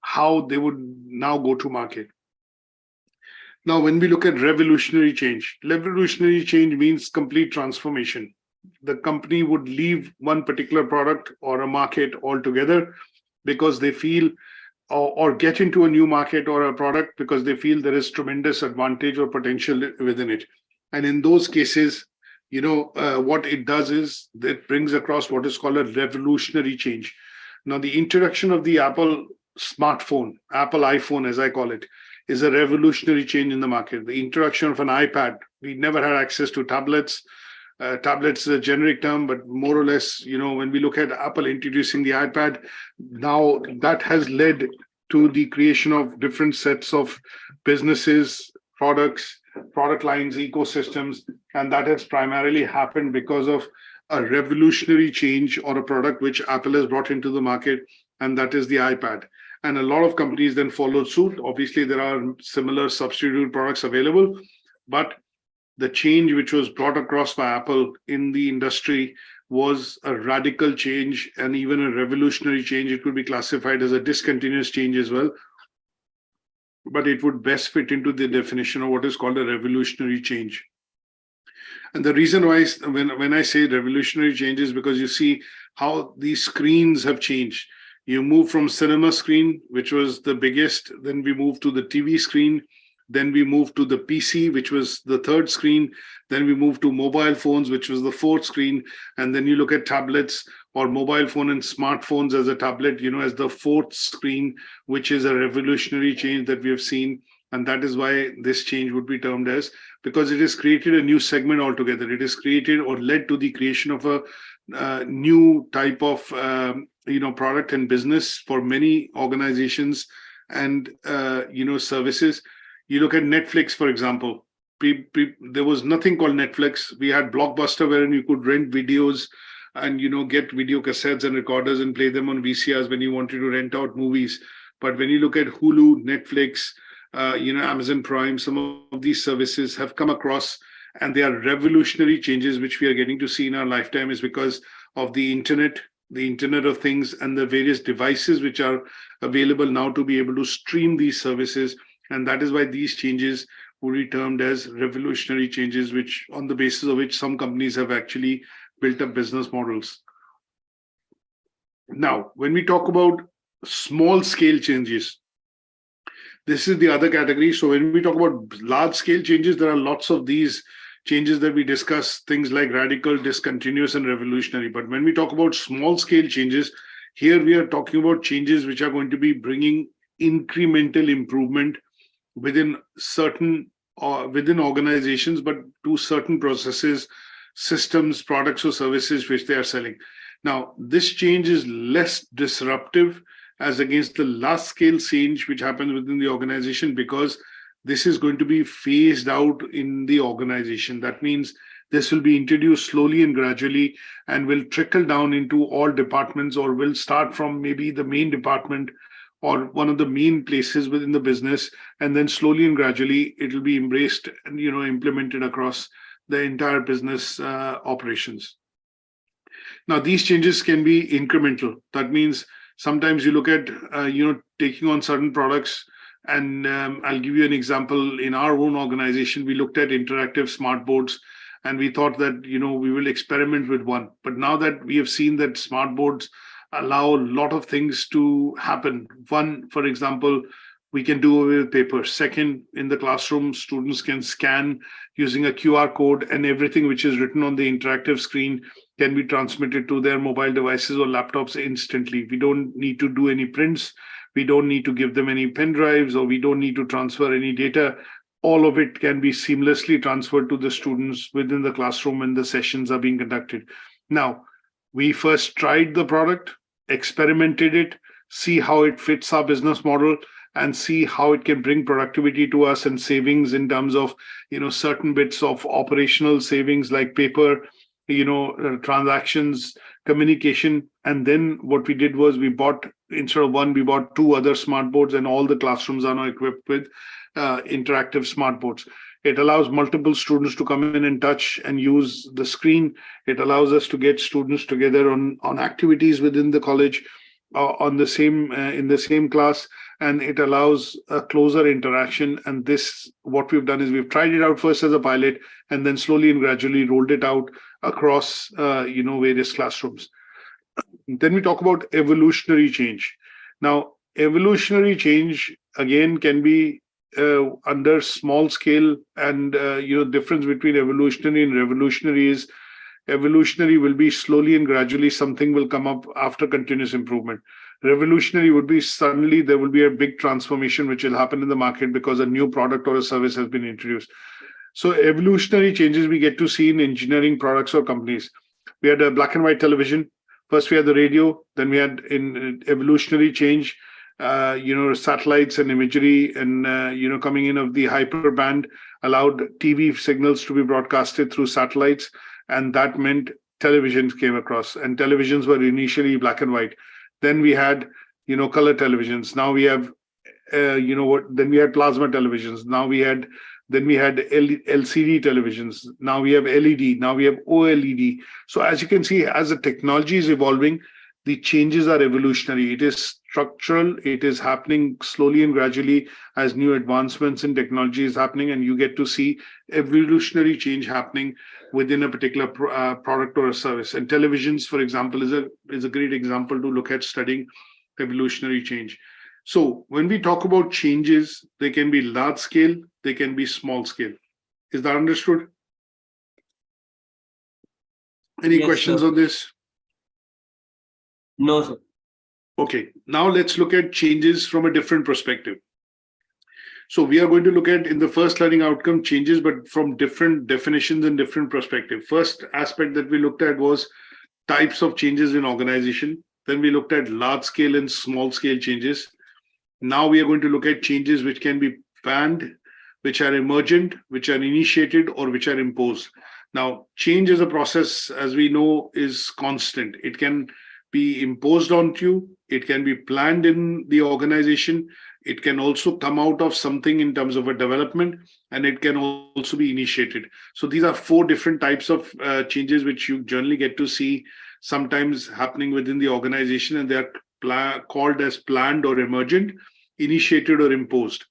how they would now go to market. Now, when we look at revolutionary change means complete transformation. The company would leave one particular product or a market altogether because they feel, or get into a new market or a product because they feel there is tremendous advantage or potential within it. And in those cases, what it does is it brings across what is called a revolutionary change. Now, the introduction of the Apple smartphone, Apple iPhone, as I call it, is a revolutionary change in the market. The introduction of an iPad, we never had access to tablets. Tablets is a generic term, but more or less, when we look at Apple introducing the iPad, now that has led to the creation of different sets of businesses, products, product lines, ecosystems, and that has primarily happened because of a revolutionary change or a product which Apple has brought into the market, and that is the iPad. And a lot of companies then followed suit. Obviously, there are similar substitute products available, but the change which was brought across by Apple in the industry was a radical change and even a revolutionary change. It could be classified as a discontinuous change as well, but it would best fit into the definition of what is called a revolutionary change. And the reason why, when I say revolutionary change, is because you see how these screens have changed. You move from cinema screen, which was the biggest, then we moved to the TV screen, then we moved to the PC, which was the third screen, then we moved to mobile phones, which was the fourth screen, and then you look at tablets or mobile phone and smartphones as a tablet, as the fourth screen, which is a revolutionary change that we have seen. And that is why this change would be termed as, because it has created a new segment altogether. It has created or led to the creation of a new type of product and business for many organizations and services. You look at Netflix, for example. There was nothing called Netflix. We had Blockbuster, wherein you could rent videos and get video cassettes and recorders and play them on VCRs when you wanted to rent out movies. But when you look at Hulu, Netflix, Amazon Prime, some of these services have come across, and they are revolutionary changes which we are getting to see in our lifetime, is because of the Internet of Things, and the various devices which are available now to be able to stream these services. And that is why these changes would be termed as revolutionary changes, which on the basis of which some companies have actually built up business models. Now, when we talk about small scale changes, this is the other category. So when we talk about large scale changes, there are lots of these changes that we discuss, things like radical, discontinuous, and revolutionary. But when we talk about small scale changes, here we are talking about changes which are going to be bringing incremental improvement within organizations, but to certain processes, systems, products, or services which they are selling. Now, this change is less disruptive as against the large scale change which happens within the organization, because this is going to be phased out in the organization. That means this will be introduced slowly and gradually and will trickle down into all departments, or will start from maybe the main department or one of the main places within the business, and then slowly and gradually it will be embraced and implemented across the entire business operations. Now, these changes can be incremental. That means sometimes you look at taking on certain products, and I'll give you an example. In our own organization, we looked at interactive smart boards, and we thought that we will experiment with one. But now that we have seen that smart boards allow a lot of things to happen. One, for example, we can do away with paper. Second, in the classroom, students can scan using a QR code, and everything which is written on the interactive screen can be transmitted to their mobile devices or laptops instantly. We don't need to do any prints. We don't need to give them any pen drives, or we don't need to transfer any data. all of it can be seamlessly transferred to the students within the classroom when the sessions are being conducted. Now, we first tried the product, experimented it, see how it fits our business model, and see how it can bring productivity to us and savings in terms of, certain bits of operational savings like paper, transactions, communication. And then what we did was instead of one, we bought two other smart boards, and all the classrooms are now equipped with interactive smart boards. It allows multiple students to come in and touch and use the screen. It allows us to get students together on activities within the college in the same class, and it allows a closer interaction. And what we've done is we've tried it out first as a pilot, and then slowly and gradually rolled it out across various classrooms. Then we talk about evolutionary change. Now, evolutionary change again can be under small scale, and difference between evolutionary and revolutionary is evolutionary will be slowly and gradually something will come up after continuous improvement. Revolutionary would be suddenly there will be a big transformation which will happen in the market because a new product or a service has been introduced. So evolutionary changes we get to see in engineering products or companies. We had a black and white television. First we had the radio, then we had in evolutionary change, satellites and imagery, and coming in of the hyperband allowed TV signals to be broadcasted through satellites, and that meant televisions came across, and televisions were initially black and white. Then we had color televisions. Now we have then we had plasma televisions. Then we had LCD televisions. Now we have LED. Now we have OLED. So as you can see, as the technology is evolving, the changes are evolutionary. It is structural. It is happening slowly and gradually as new advancements in technology is happening, and you get to see evolutionary change happening within a particular product or a service. And televisions, for example, is a great example to look at studying evolutionary change. So when we talk about changes, they can be large scale, they can be small scale. Is that understood? Any questions on this? No, sir. Okay, now let's look at changes from a different perspective. So we are going to look at, in the first learning outcome, changes, but from different definitions and different perspective. First aspect that we looked at was types of changes in organization. Then we looked at large scale and small scale changes. Now we are going to look at changes which can be planned, which are emergent, which are initiated, or which are imposed. Now, change as a process, as we know, is constant. It can be imposed onto you. It can be planned in the organization. It can also come out of something in terms of a development, and it can also be initiated. So these are four different types of changes which you generally get to see sometimes happening within the organization, and they are called as planned or emergent, initiated or imposed.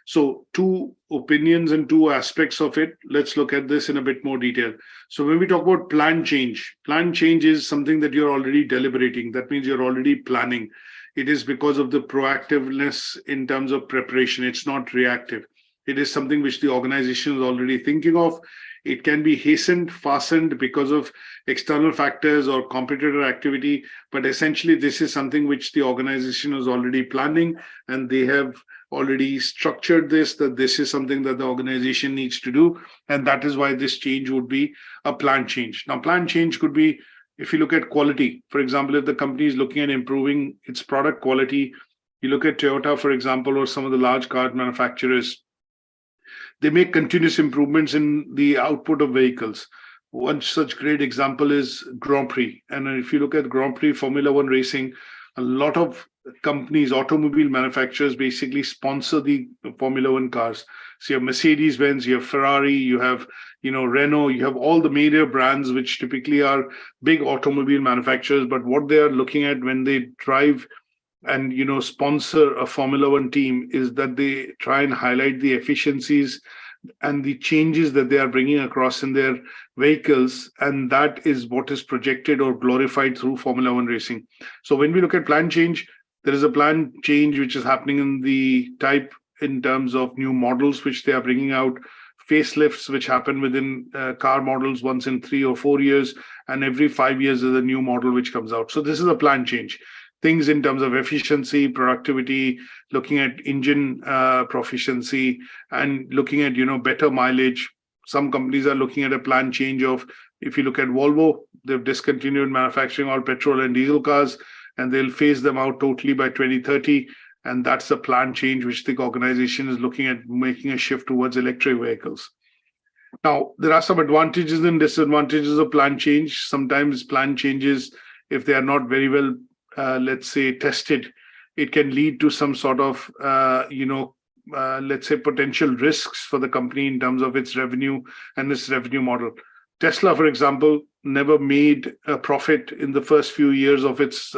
So two opinions and two aspects of it. Let's look at this in a bit more detail. So when we talk about planned change is something that you're already deliberating. That means you're already planning. It is because of the proactiveness in terms of preparation. It's not reactive. It is something which the organization is already thinking of. It can be hastened, fastened because of external factors or competitor activity. But essentially, this is something which the organization is already planning, and they have already structured that this is something that the organization needs to do. And that is why this change would be a planned change. Now, planned change could be, if you look at quality, for example, if the company is looking at improving its product quality, you look at Toyota, for example, or some of the large car manufacturers, they make continuous improvements in the output of vehicles. One such great example is Grand Prix. And if you look at Grand Prix Formula One racing, a lot of companies, automobile manufacturers, basically sponsor the Formula One cars. So you have Mercedes-Benz, you have Ferrari, you have Renault, you have all the major brands which typically are big automobile manufacturers. But what they are looking at when they drive and sponsor a Formula One team is that they try and highlight the efficiencies and the changes that they are bringing across in their vehicles, and that is what is projected or glorified through Formula One racing. So when we look at planned change, there is a planned change which is happening in the type in terms of new models which they are bringing out, facelifts which happen within car models once in 3 or 4 years, and every 5 years is a new model which comes out. So this is a planned change. things in terms of efficiency, productivity, looking at engine proficiency, and looking at better mileage. Some companies are looking at a plan change of, if you look at Volvo, they've discontinued manufacturing all petrol and diesel cars, and they'll phase them out totally by 2030. And that's a plan change which the organization is looking at, making a shift towards electric vehicles. Now, there are some advantages and disadvantages of plan change. Sometimes plan changes, if they are not very well, let's say, tested, it can lead to some sort of, let's say, potential risks for the company in terms of its revenue and its revenue model. Tesla, for example, never made a profit in the first few years of its,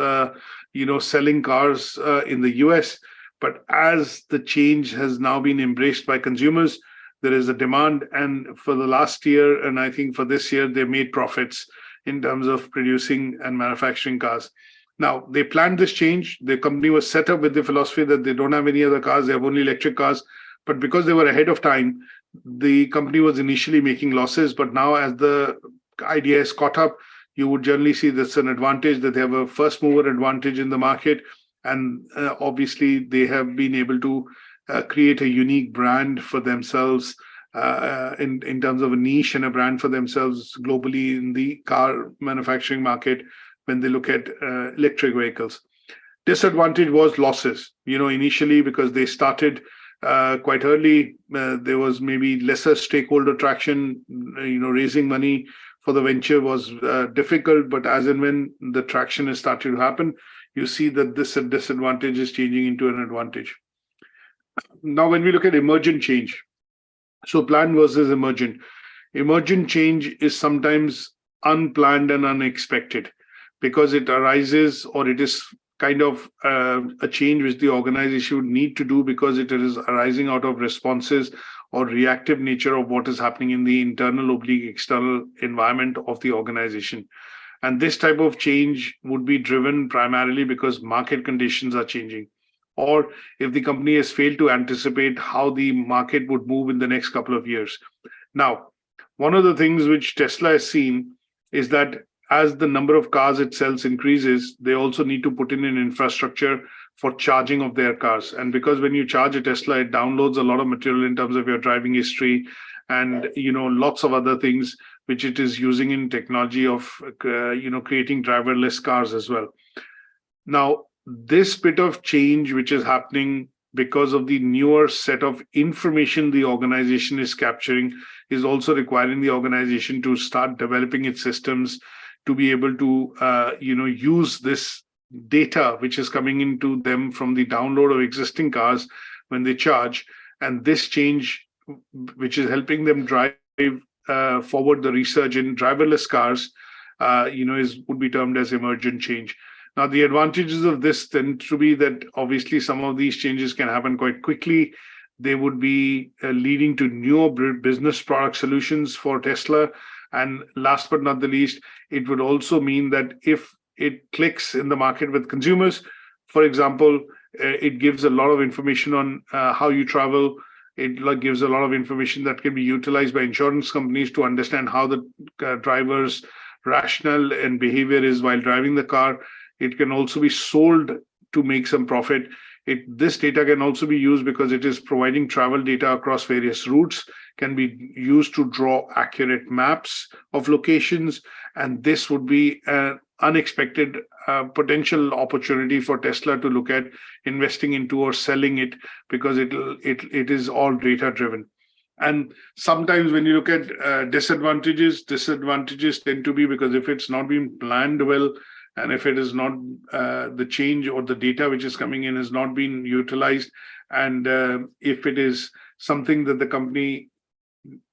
selling cars in the US. But as the change has now been embraced by consumers, there is a demand. And for the last year, and I think for this year, they made profits in terms of producing and manufacturing cars. Now, they planned this change. The company was set up with the philosophy that they don't have any other cars, they have only electric cars. But because they were ahead of time, the company was initially making losses. But now, as the idea is caught up, you would generally see that's an advantage, that they have a first mover advantage in the market. And obviously, they have been able to create a unique brand for themselves in terms of a niche and a brand for themselves globally in the car manufacturing market when they look at electric vehicles. Disadvantage was losses. Initially, because they started quite early, there was maybe lesser stakeholder traction. Raising money for the venture was difficult, but as and when the traction is starting to happen, you see that this disadvantage is changing into an advantage. Now, when we look at emergent change, so planned versus emergent. Emergent change is sometimes unplanned and unexpected because it arises, or it is kind of a change which the organization would need to do because it is arising out of responses or reactive nature of what is happening in the internal/external environment of the organization. And this type of change would be driven primarily because market conditions are changing, or if the company has failed to anticipate how the market would move in the next couple of years. Now, one of the things which Tesla has seen is that as the number of cars it sells increases, they also need to put in an infrastructure for charging of their cars. And because when you charge a Tesla, it downloads a lot of material in terms of your driving history and lots of other things which it is using in technology of creating driverless cars as well. Now, this bit of change which is happening because of the newer set of information the organization is capturing is also requiring the organization to start developing its systems to be able to use this data which is coming into them from the download of existing cars when they charge. And this change, which is helping them drive forward the research in driverless cars, would be termed as emergent change. Now, the advantages of this tend to be that obviously some of these changes can happen quite quickly. They would be leading to newer business product solutions for Tesla. And last but not the least, it would also mean that if it clicks in the market with consumers, for example, it gives a lot of information on how you travel. It gives a lot of information that can be utilized by insurance companies to understand how the driver's rationale and behavior is while driving the car. It can also be sold to make some profit. This data can also be used because it is providing travel data across various routes, can be used to draw accurate maps of locations. And this would be an unexpected potential opportunity for Tesla to look at investing into or selling it, because it is all data driven. And sometimes when you look at disadvantages tend to be because if it's not been planned well, and if it is not the change or the data which is coming in has not been utilized, and if it is something that the company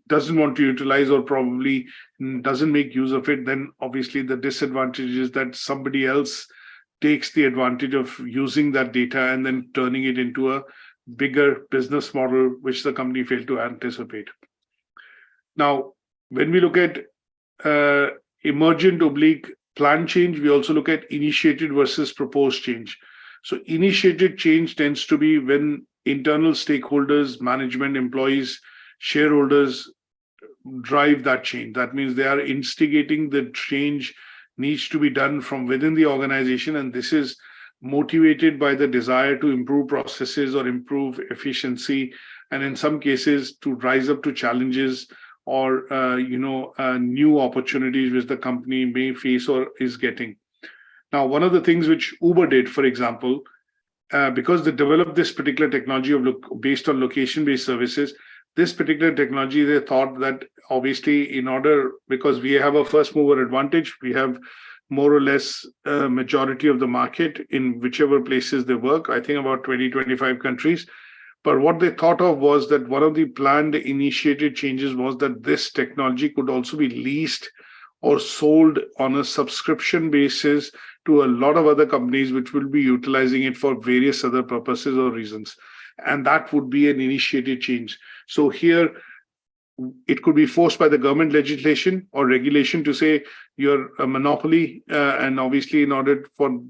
doesn't want to utilize or probably doesn't make use of it, then obviously the disadvantage is that somebody else takes the advantage of using that data and then turning it into a bigger business model, which the company failed to anticipate. Now, when we look at emergent / planned change, we also look at initiated versus proposed change. So initiated change tends to be when internal stakeholders, management, employees, shareholders drive that change. That means they are instigating the change needs to be done from within the organization. And this is motivated by the desire to improve processes or improve efficiency, and in some cases to rise up to challenges or new opportunities which the company may face or is getting. Now, one of the things which Uber did, for example, because they developed this particular technology based on location-based services, this particular technology, they thought that obviously because we have a first mover advantage, we have more or less a majority of the market in whichever places they work, I think about 20, 25 countries. But what they thought of was that one of the planned initiated changes was that this technology could also be leased or sold on a subscription basis to a lot of other companies which will be utilizing it for various other purposes or reasons. And that would be an initiated change. So here, it could be forced by the government legislation or regulation to say you're a monopoly. And obviously, in order for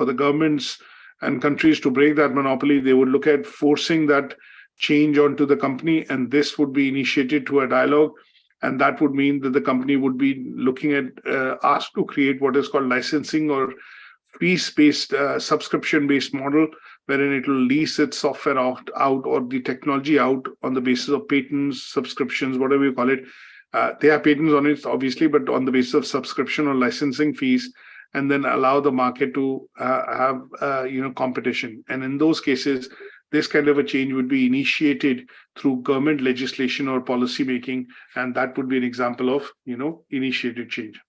the governments and countries to break that monopoly, they would look at forcing that change onto the company. And this would be initiated through a dialogue. And that would mean that the company would be looking at asked to create what is called licensing or fees-based, subscription-based model, wherein it will lease its software out or the technology out on the basis of patents, subscriptions, whatever you call it. They have patents on it, obviously, but on the basis of subscription or licensing fees, and then allow the market to have competition. And in those cases, this kind of a change would be initiated through government legislation or policy making, and that would be an example of initiated change.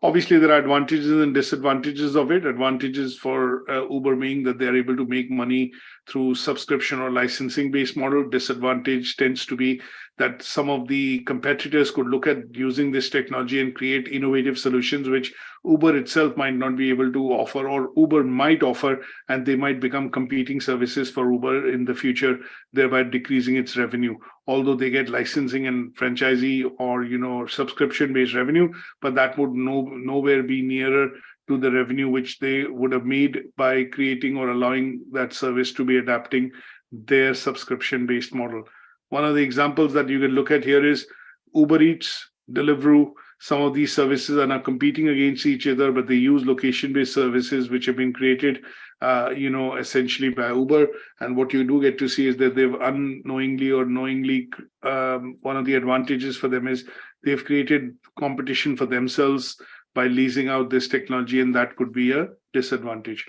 Obviously, there are advantages and disadvantages of it. Advantages for Uber being that they are able to make money through subscription or licensing-based model. Disadvantage tends to be that some of the competitors could look at using this technology and create innovative solutions which Uber itself might not be able to offer, or Uber might offer, and they might become competing services for Uber in the future, thereby decreasing its revenue. Although they get licensing and franchisee or subscription-based revenue, but that would nowhere be nearer to the revenue which they would have made by creating or allowing that service to be adapting their subscription-based model. One of the examples that you can look at here is Uber Eats, Deliveroo. Some of these services are now competing against each other, but they use location-based services which have been created, essentially by Uber. And what you do get to see is that they've unknowingly or knowingly, one of the advantages for them is they've created competition for themselves by leasing out this technology, and that could be a disadvantage.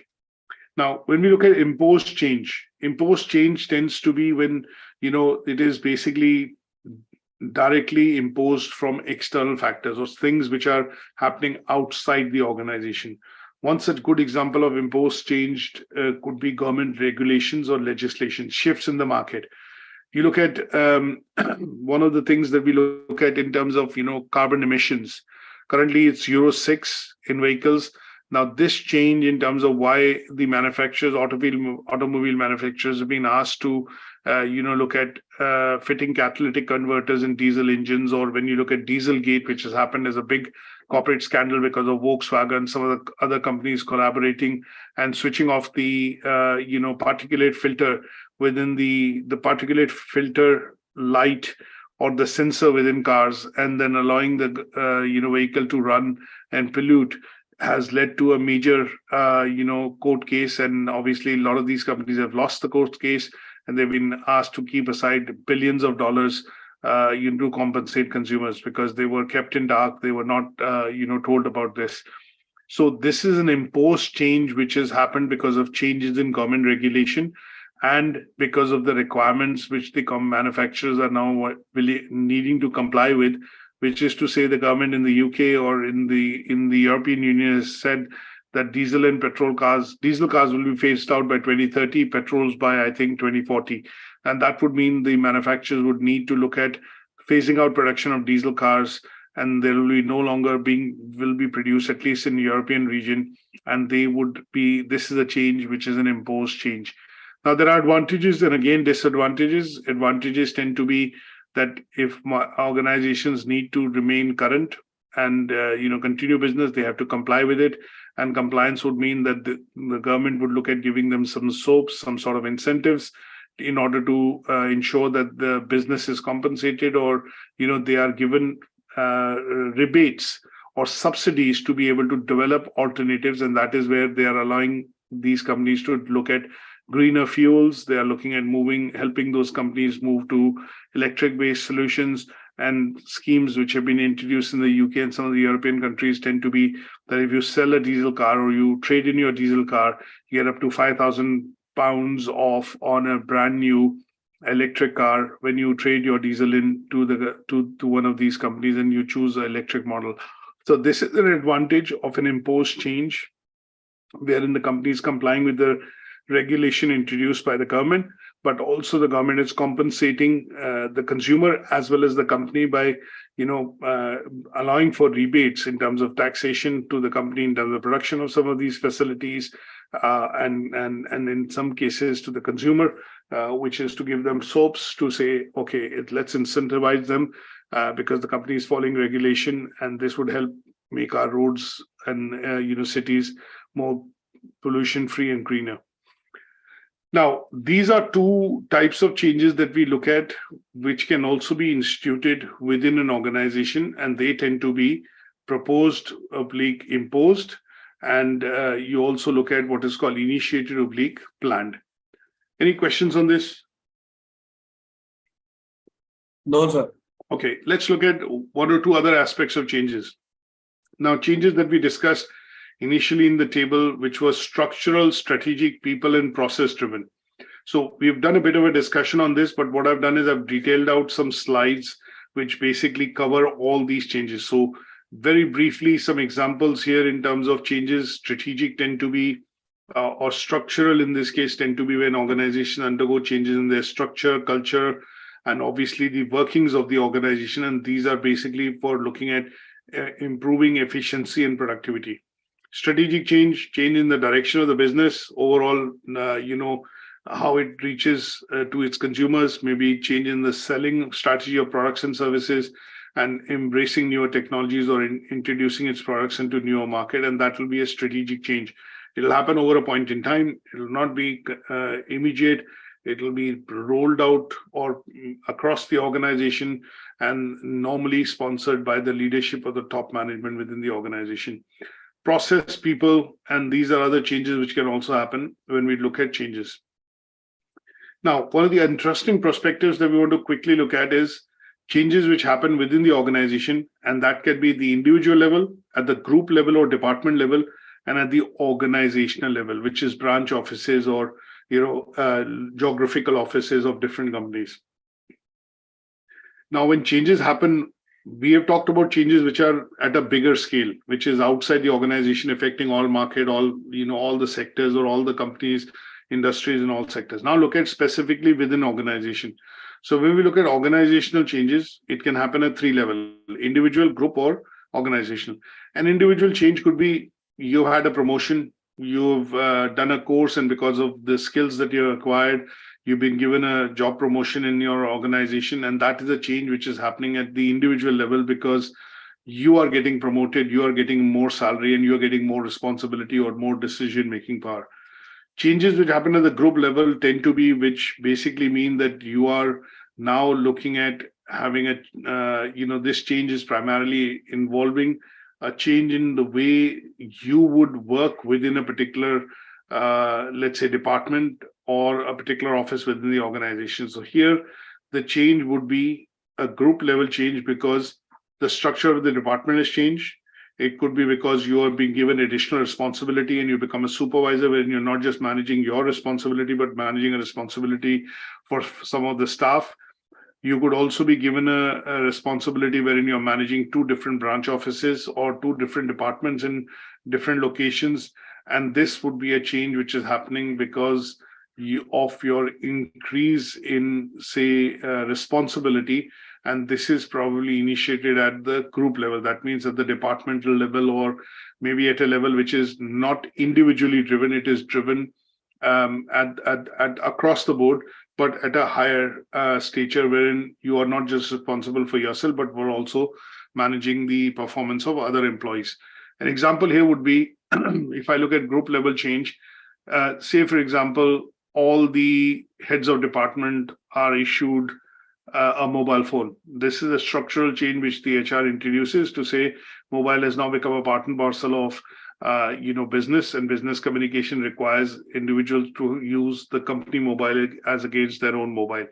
Now, when we look at imposed change tends to be when, it is basically directly imposed from external factors or things which are happening outside the organization. One such good example of imposed change could be government regulations or legislation, shifts in the market. You look at one of the things that we look at in terms of, carbon emissions. Currently, it's Euro 6 in vehicles. Now, this change in terms of why the manufacturers, automobile manufacturers have been asked to, look at fitting catalytic converters in diesel engines, or when you look at Dieselgate, which has happened as a big corporate scandal because of Volkswagen, some of the other companies collaborating and switching off the, particulate filter within the particulate filter light or the sensor within cars, and then allowing the, vehicle to run and pollute, has led to a major, court case. And obviously, a lot of these companies have lost the court case, and they've been asked to keep aside billions of dollars, to compensate consumers because they were kept in dark. They were not, told about this. So this is an imposed change which has happened because of changes in government regulation and because of the requirements which the manufacturers are now really needing to comply with, which is to say the government in the UK or in the European Union has said that diesel cars will be phased out by 2030, petrols by, I think, 2040. And that would mean the manufacturers would need to look at phasing out production of diesel cars, and there will be no longer will be produced, at least in the European region. And this is a change which is an imposed change. Now, there are advantages and again, disadvantages. Advantages tend to be that if organizations need to remain current and continue business, they have to comply with it. And compliance would mean that the government would look at giving them some soaps, some sort of incentives in order to ensure that the business is compensated, or they are given rebates or subsidies to be able to develop alternatives. And that is where they are allowing these companies to look at greener fuels. They are looking at helping those companies move to electric-based solutions, and schemes which have been introduced in the UK and some of the European countries tend to be that if you sell a diesel car or you trade in your diesel car, you get up to £5,000 off on a brand new electric car when you trade your diesel in to one of these companies and you choose an electric model. So this is an advantage of an imposed change, wherein the company is complying with the regulation introduced by the government, but also the government is compensating the consumer as well as the company by, allowing for rebates in terms of taxation to the company in terms of production of some of these facilities, and in some cases to the consumer, which is to give them soaps to say, okay, let's incentivize them because the company is following regulation, and this would help make our roads and cities more pollution-free and greener. Now, these are two types of changes that we look at, which can also be instituted within an organization, and they tend to be proposed / imposed. And you also look at what is called initiated / planned. Any questions on this? No, sir. Okay, let's look at one or two other aspects of changes. Now, changes that we discussed initially in the table, which was structural, strategic, people, and process driven. So we've done a bit of a discussion on this, but what I've done is I've detailed out some slides which basically cover all these changes. So very briefly, some examples here in terms of changes. Strategic tend to be, or structural in this case, tend to be when organizations undergo changes in their structure, culture, and obviously the workings of the organization. And these are basically for looking at improving efficiency and productivity. Strategic change in the direction of the business overall, how it reaches to its consumers, maybe change in the selling strategy of products and services, and embracing newer technologies or introducing its products into newer market. And that will be a strategic change. It'll happen over a point in time. It will not be immediate. It will be rolled out or across the organization and normally sponsored by the leadership of the top management within the organization. Process, people, and these are other changes which can also happen when we look at changes. Now, one of the interesting perspectives that we want to quickly look at is changes which happen within the organization, and that can be the individual level, at the group level or department level, and at the organizational level, which is branch offices or geographical offices of different companies. Now, when changes happen, we have talked about changes which are at a bigger scale, which is outside the organization, affecting all market, all the sectors or all the companies, industries and all sectors. Now look at specifically within organization. So when we look at organizational changes, it can happen at three levels: individual, group, or organizational. An individual change could be you had a promotion, you've done a course, and because of the skills that you acquired, you've been given a job promotion in your organization, and that is a change which is happening at the individual level because you are getting promoted, you are getting more salary, and you're getting more responsibility or more decision-making power. Changes which happen at the group level tend to be, which basically mean that you are now looking at having this change is primarily involving a change in the way you would work within a particular, let's say, department or a particular office within the organization. So here, the change would be a group level change because the structure of the department has changed. It could be because you are being given additional responsibility and you become a supervisor, wherein you're not just managing your responsibility, but managing a responsibility for some of the staff. You could also be given a responsibility wherein you're managing two different branch offices or two different departments in different locations. And this would be a change which is happening because of your increase in, say, responsibility. And this is probably initiated at the group level. That means at the departmental level, or maybe at a level which is not individually driven. It is driven at across the board, but at a higher stature, wherein you are not just responsible for yourself, but we're also managing the performance of other employees. An example here would be, if I look at group level change, say, for example, all the heads of department are issued a mobile phone. This is a structural change which the HR introduces to say, Mobile has now become a part and parcel of business, and business communication requires individuals to use the company mobile as against their own mobile.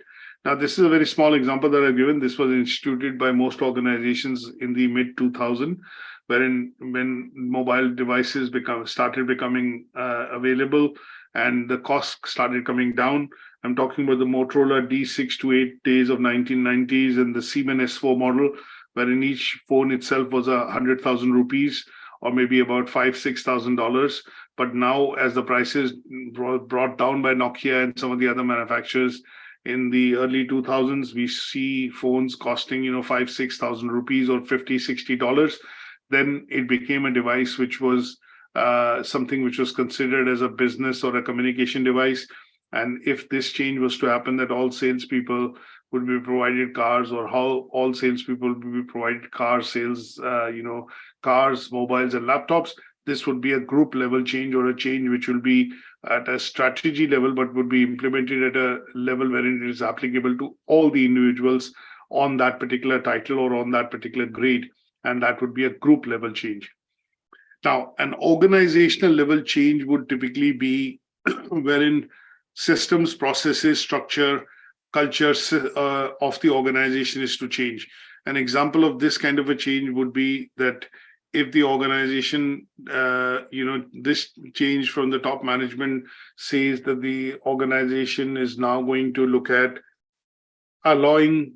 Now, this is a very small example that I've given. This was instituted by most organizations in the mid 2000s, wherein when mobile devices started becoming available and the costs started coming down. I'm talking about the Motorola D6 to 8 days of 1990s and the Siemens S4 model, wherein each phone itself was 100,000 rupees, or maybe about $5,000-6,000. But now, as the prices brought down by Nokia and some of the other manufacturers in the early 2000s, we see phones costing, 5,000-6,000 rupees or $50-60. Then it became a device which was something which was considered as a business or a communication device. And if this change was to happen, that all salespeople would be provided cars, or how all salespeople would be provided cars, cars, mobiles, and laptops, this would be a group level change, or a change which will be at a strategy level, but would be implemented at a level wherein it is applicable to all the individuals on that particular title or on that particular grade. And that would be a group level change. Now, an organizational level change would typically be wherein systems, processes, structure, culture of the organization is to change. An example of this kind of a change would be that if the organization, this change from the top management says that the organization is now going to look at allowing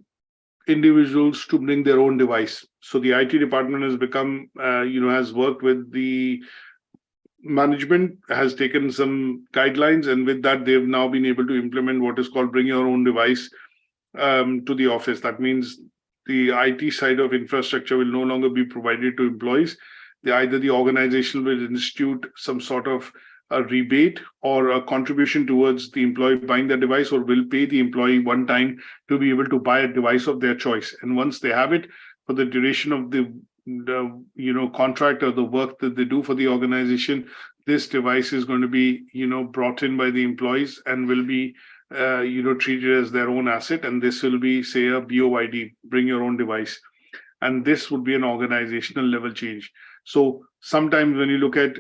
individuals to bring their own device. So the IT department has become, has worked with the management, has taken some guidelines, and with that, they've now been able to implement what is called bring your own device to the office. That means the IT side of infrastructure will no longer be provided to employees. Either the organization will institute some sort of a rebate or a contribution towards the employee buying the device, or will pay the employee one time to be able to buy a device of their choice. And once they have it, for the duration of the contract or the work that they do for the organization, this device is going to be brought in by the employees and will be treated as their own asset. And this will be, say, a BOID, bring your own device. And this would be an organizational level change. So sometimes when you look at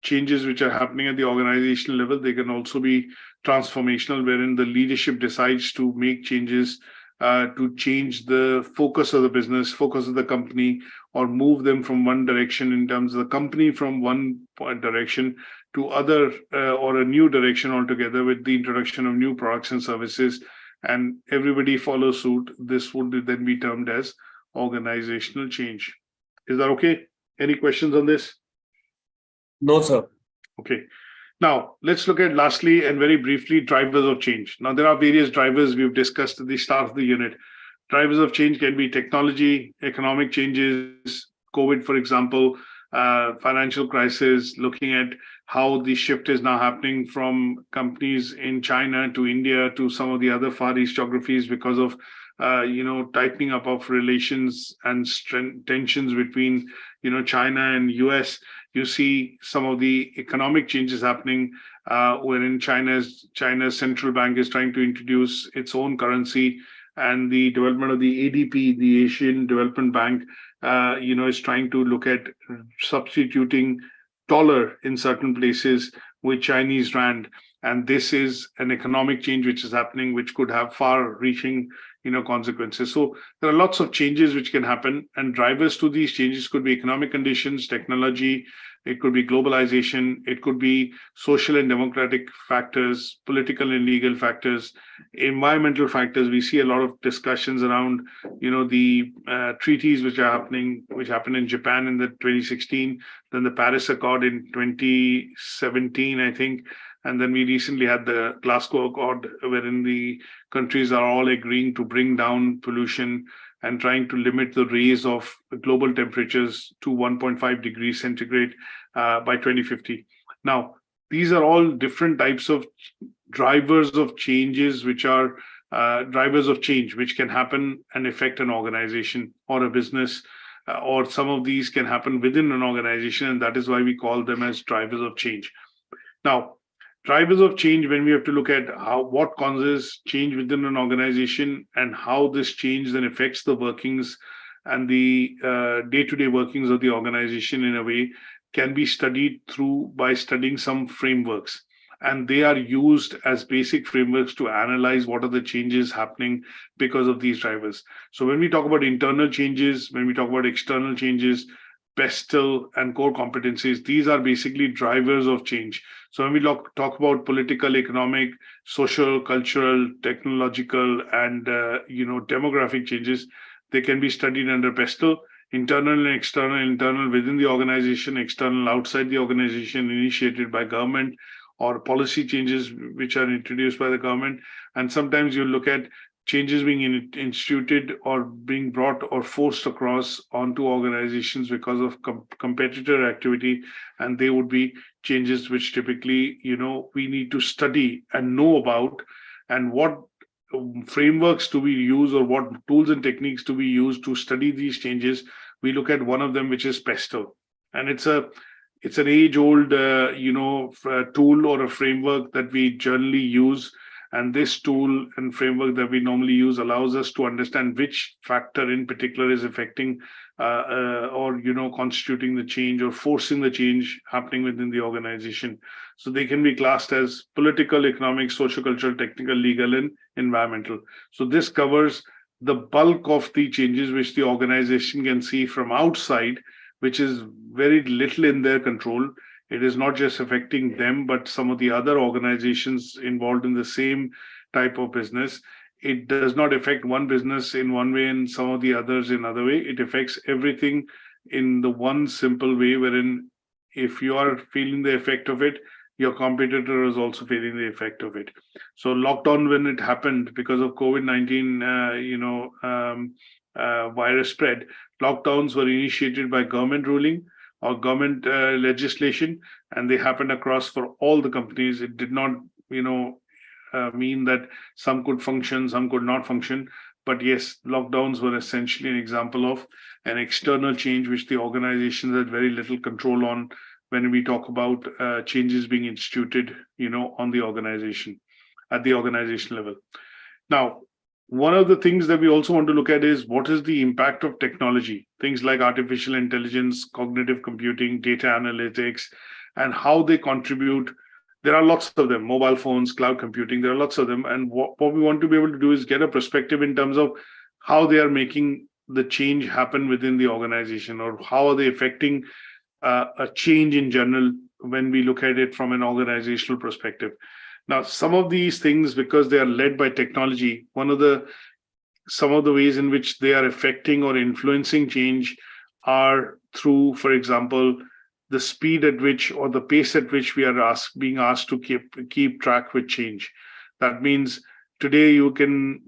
changes which are happening at the organizational level, they can also be transformational, wherein the leadership decides to make changes to change the focus of the business, focus of the company, or move them from one direction in terms of the company from one direction to other or a new direction altogether with the introduction of new products and services, and everybody follows suit. This would then be termed as organizational change. Is that okay? Any questions on this? No, sir. Okay. Now, let's look at lastly and very briefly drivers of change. Now, there are various drivers we've discussed at the start of the unit. Drivers of change can be technology, economic changes, COVID, for example, financial crisis, looking at how the shift is now happening from companies in China to India to some of the other Far East geographies because of tightening up of relations and tensions between China and US. You see some of the economic changes happening, wherein China's central bank is trying to introduce its own currency, and the development of the ADB, the Asian Development Bank, is trying to look at substituting dollar in certain places with Chinese rand. And this is an economic change which is happening, which could have far-reaching consequences. So there are lots of changes which can happen, and drivers to these changes could be economic conditions, technology, it could be globalization, it could be social and democratic factors, political and legal factors, environmental factors. We see a lot of discussions around the treaties which happened in Japan in the 2016, then the Paris Accord in 2017, I think. And then we recently had the Glasgow Accord, wherein the countries are all agreeing to bring down pollution and trying to limit the rise of global temperatures to 1.5 degrees centigrade by 2050. Now, these are all different types of drivers of changes, which are drivers of change, which can happen and affect an organization or a business, or some of these can happen within an organization, and that is why we call them as drivers of change. Now, drivers of change, when we have to look at what causes change within an organization and how this change then affects the workings and the day-to-day workings of the organization in a way can be studied through by studying some frameworks. And they are used as basic frameworks to analyze what are the changes happening because of these drivers. So when we talk about internal changes, when we talk about external changes, PESTEL and core competencies, these are basically drivers of change. So when we talk about political, economic, social, cultural, technological, and demographic changes, they can be studied under PESTEL, internal and external, internal within the organization, external outside the organization, initiated by government, or policy changes which are introduced by the government. And sometimes you look at changes being instituted or being brought or forced across onto organizations because of competitor activity, and they would be changes which typically we need to study and know about, and what frameworks do we use or what tools and techniques do we use to study these changes. We look at one of them, which is PESTEL, and it's an age-old tool or a framework that we generally use. And this tool and framework that we normally use allows us to understand which factor in particular is affecting or constituting the change or forcing the change happening within the organization. So they can be classed as political, economic, social, cultural, technical, legal, and environmental. So this covers the bulk of the changes which the organization can see from outside, which is very little in their control. It is not just affecting them, but some of the other organizations involved in the same type of business. It does not affect one business in one way and some of the others in other way. It affects everything in the one simple way, wherein if you are feeling the effect of it, your competitor is also feeling the effect of it. So lockdown, when it happened because of COVID-19, virus spread, lockdowns were initiated by government ruling or government legislation, and they happened across for all the companies. It did not, mean that some could function, some could not function. But yes, lockdowns were essentially an example of an external change which the organizations had very little control on when we talk about changes being instituted, on the organization, at the organization level. Now, one of the things that we also want to look at is what is the impact of technology, things like artificial intelligence, cognitive computing, data analytics, and how they contribute. There are lots of them, mobile phones, cloud computing, there are lots of them. And what we want to be able to do is get a perspective in terms of how they are making the change happen within the organization, or how are they affecting a change in general when we look at it from an organizational perspective. Now, some of these things, because they are led by technology, some of the ways in which they are affecting or influencing change are through, for example, the speed at which or the pace at which we are being asked to keep track with change. That means today you can,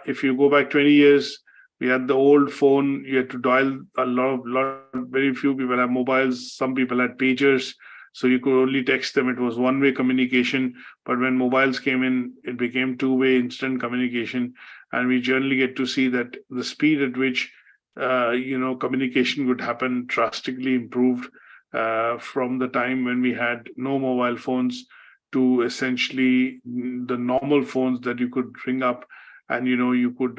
if you go back 20 years, we had the old phone. You had to dial very few people have mobiles. Some people had pagers. So you could only text them. It was one-way communication. But when mobiles came in, it became two-way instant communication. And we generally get to see that the speed at which, communication would happen drastically improved from the time when we had no mobile phones to essentially the normal phones that you could ring up and, you could,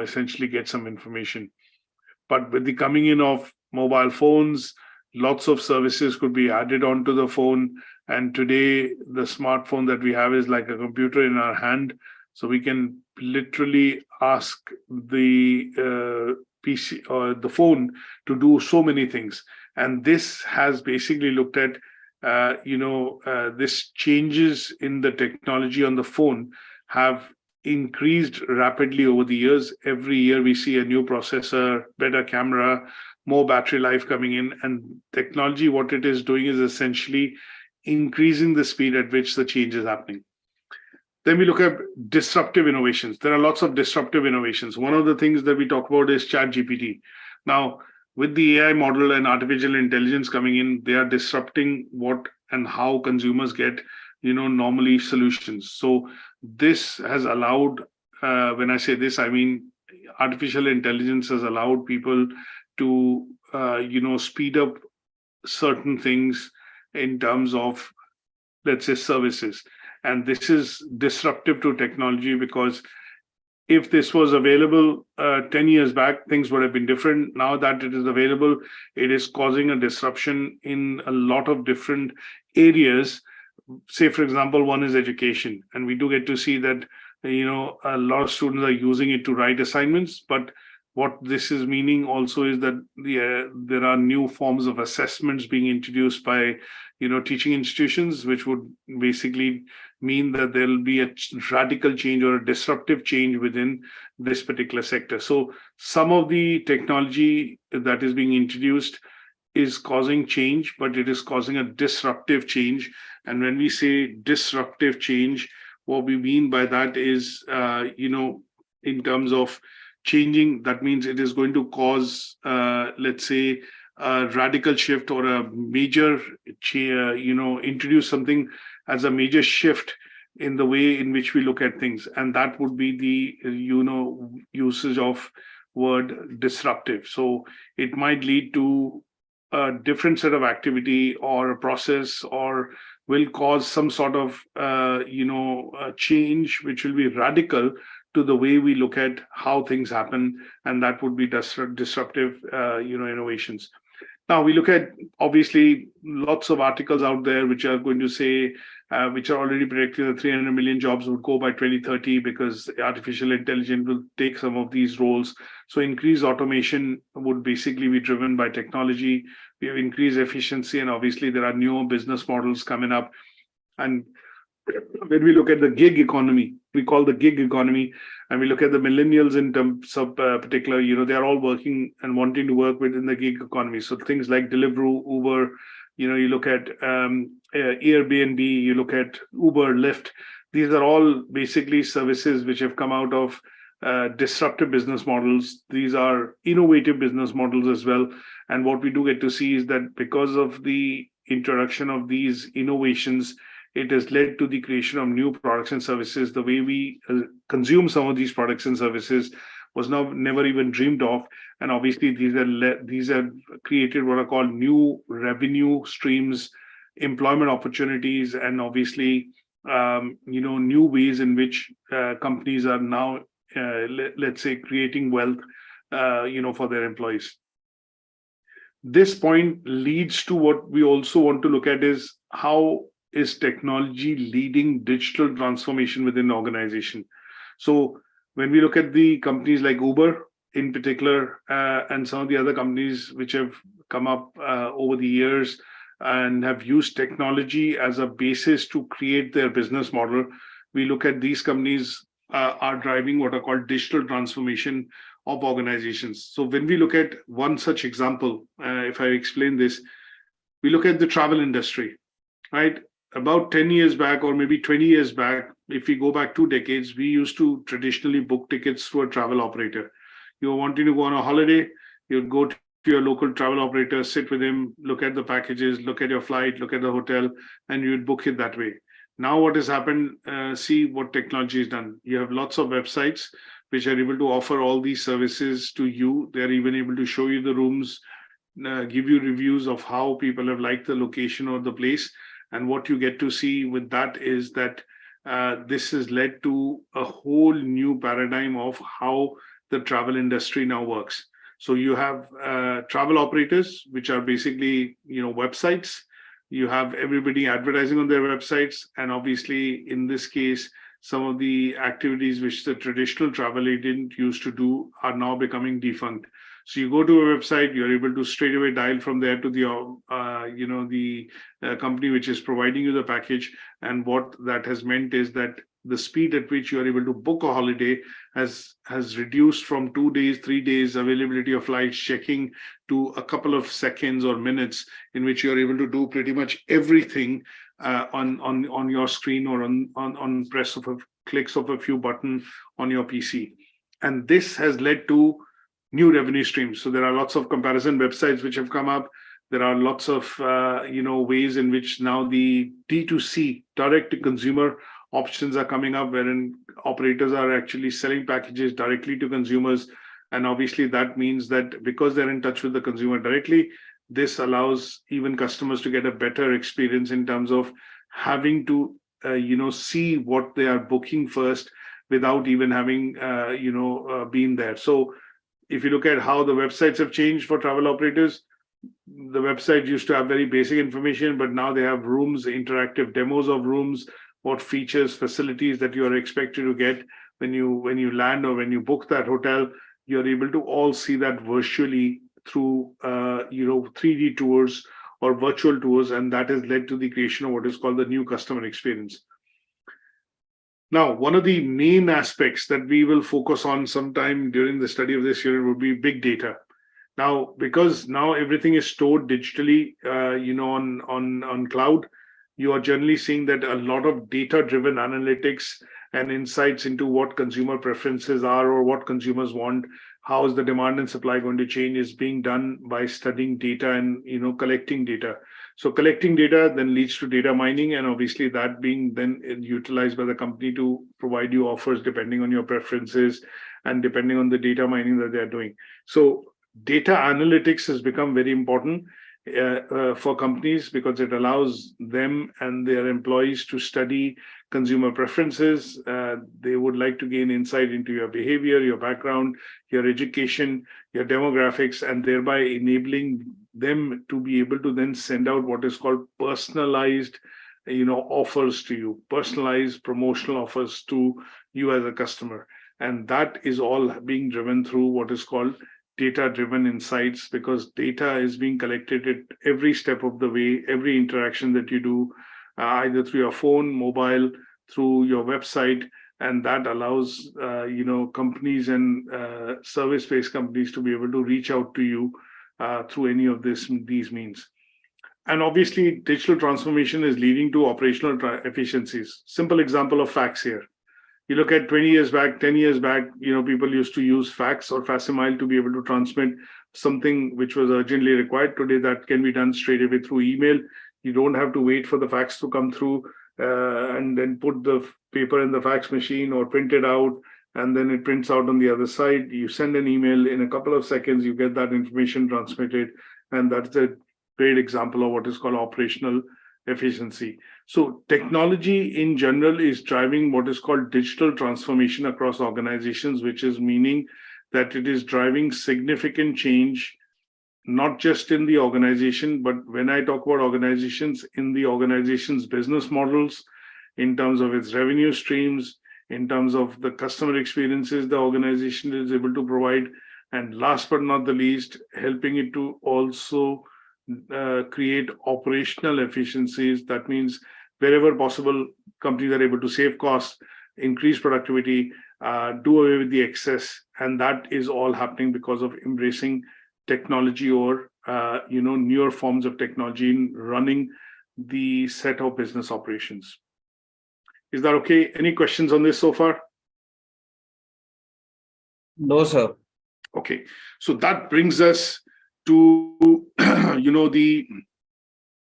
essentially get some information. But with the coming in of mobile phones, lots of services could be added onto the phone. And today, the smartphone that we have is like a computer in our hand. So we can literally ask the PC or the phone to do so many things. And this has basically looked at, this changes in the technology on the phone have increased rapidly over the years. Every year we see a new processor, better camera, more battery life coming in, and technology, what it is doing is essentially increasing the speed at which the change is happening. Then we look at disruptive innovations. There are lots of disruptive innovations. One of the things that we talk about is ChatGPT. Now, with the AI model and artificial intelligence coming in, they are disrupting what and how consumers get, normally solutions. So this has allowed, when I say this, I mean artificial intelligence has allowed people to, speed up certain things in terms of, let's say, services. And this is disruptive to technology because if this was available 10 years back, things would have been different. Now that it is available, it is causing a disruption in a lot of different areas. Say, for example, one is education. And we do get to see that, a lot of students are using it to write assignments. But what this is meaning also is that there are new forms of assessments being introduced by, teaching institutions, which would basically mean that there will be a radical change or a disruptive change within this particular sector. So some of the technology that is being introduced is causing change, but it is causing a disruptive change. And when we say disruptive change, what we mean by that is, in terms of changing, that means it is going to cause, let's say, a radical shift or a major, introduce something as a major shift in the way in which we look at things. And that would be the, usage of word disruptive. So it might lead to a different set of activity or a process, or will cause some sort of, a change, which will be radical to the way we look at how things happen. And that would be disruptive, innovations. Now we look at, obviously, lots of articles out there which are going to say, which are already predicting that 300 million jobs would go by 2030 because artificial intelligence will take some of these roles. So increased automation would basically be driven by technology. We have increased efficiency, and obviously there are newer business models coming up. And when we look at the gig economy, we call the gig economy, and we look at the millennials in terms of particular, they're all working and wanting to work within the gig economy. So things like Deliveroo, Uber, you look at Airbnb, you look at Uber, Lyft. These are all basically services which have come out of disruptive business models. These are innovative business models as well. And what we do get to see is that because of the introduction of these innovations, it has led to the creation of new products and services. The way we consume some of these products and services was never even dreamed of. And obviously, these have created what are called new revenue streams, employment opportunities, and obviously, new ways in which companies are now, let's say, creating wealth, for their employees. This point leads to what we also want to look at is how is technology leading digital transformation within the organization. So when we look at the companies like Uber in particular, and some of the other companies which have come up over the years and have used technology as a basis to create their business model, we look at these companies are driving what are called digital transformation of organizations. So when we look at one such example, if I explain this, we look at the travel industry, right? About 10 years back, or maybe 20 years back, if we go back 2 decades, we used to traditionally book tickets through a travel operator. You were wanting to go on a holiday, you'd go to your local travel operator, sit with him, look at the packages, look at your flight, look at the hotel, and you'd book it that way. Now what has happened, see what technology has done. You have lots of websites which are able to offer all these services to you. They're even able to show you the rooms, give you reviews of how people have liked the location or the place. And what you get to see with that is that this has led to a whole new paradigm of how the travel industry now works. So you have travel operators, which are basically, websites. You have everybody advertising on their websites. And obviously, in this case, some of the activities which the traditional travel agent used to do are now becoming defunct. So you go to a website, you're able to straight away dial from there to the company which is providing you the package. And what that has meant is that the speed at which you are able to book a holiday has reduced from 2 days, 3 days availability of flights checking to a couple of seconds or minutes, in which you are able to do pretty much everything on your screen or on press of clicks of a few buttons on your PC. And this has led to new revenue streams. So there are lots of comparison websites which have come up. There are lots of ways in which now the D2C, direct to consumer options are coming up, wherein operators are actually selling packages directly to consumers. And obviously that means that because they're in touch with the consumer directly, this allows even customers to get a better experience in terms of having to see what they are booking first, without even having, been there. So if you look at how the websites have changed for travel operators, the website used to have very basic information, but now they have rooms, interactive demos of rooms, what features, facilities that you are expected to get when you land or when you book that hotel. You're able to all see that virtually through 3D tours or virtual tours, and that has led to the creation of what is called the new customer experience. Now, one of the main aspects that we will focus on sometime during the study of this unit would be big data. Now, because now everything is stored digitally, on cloud, you are generally seeing that a lot of data-driven analytics and insights into what consumer preferences are or what consumers want, how is the demand and supply going to change, is being done by studying data and collecting data. So collecting data then leads to data mining, and obviously that being then utilized by the company to provide you offers depending on your preferences and depending on the data mining that they're doing. So data analytics has become very important for companies because it allows them and their employees to study consumer preferences. They would like to gain insight into your behavior, your background, your education, your demographics, and thereby enabling them to be able to then send out what is called personalized offers to you, personalized promotional offers to you as a customer. And that is all being driven through what is called data-driven insights, because data is being collected at every step of the way, every interaction that you do, either through your phone, mobile, through your website, and that allows companies and service-based companies to be able to reach out to you through any of these means. And obviously, digital transformation is leading to operational efficiencies. Simple example of fax here. You look at 20 years back, 10 years back, people used to use fax or facsimile to be able to transmit something which was urgently required. Today, that can be done straight away through email. You don't have to wait for the fax to come through and then put the paper in the fax machine or print it out, and then it prints out on the other side. You send an email, in a couple of seconds, you get that information transmitted. And that's a great example of what is called operational efficiency. So technology in general is driving what is called digital transformation across organizations, which is meaning that it is driving significant change, not just in the organization, but when I talk about organizations, in the organization's business models, in terms of its revenue streams, in terms of the customer experiences the organization is able to provide, and last but not the least, helping it to also create operational efficiencies. That means wherever possible, companies are able to save costs, increase productivity, do away with the excess, and that is all happening because of embracing technology or newer forms of technology in running the set of business operations. Is that okay? Any questions on this so far? No, sir. Okay, so that brings us to the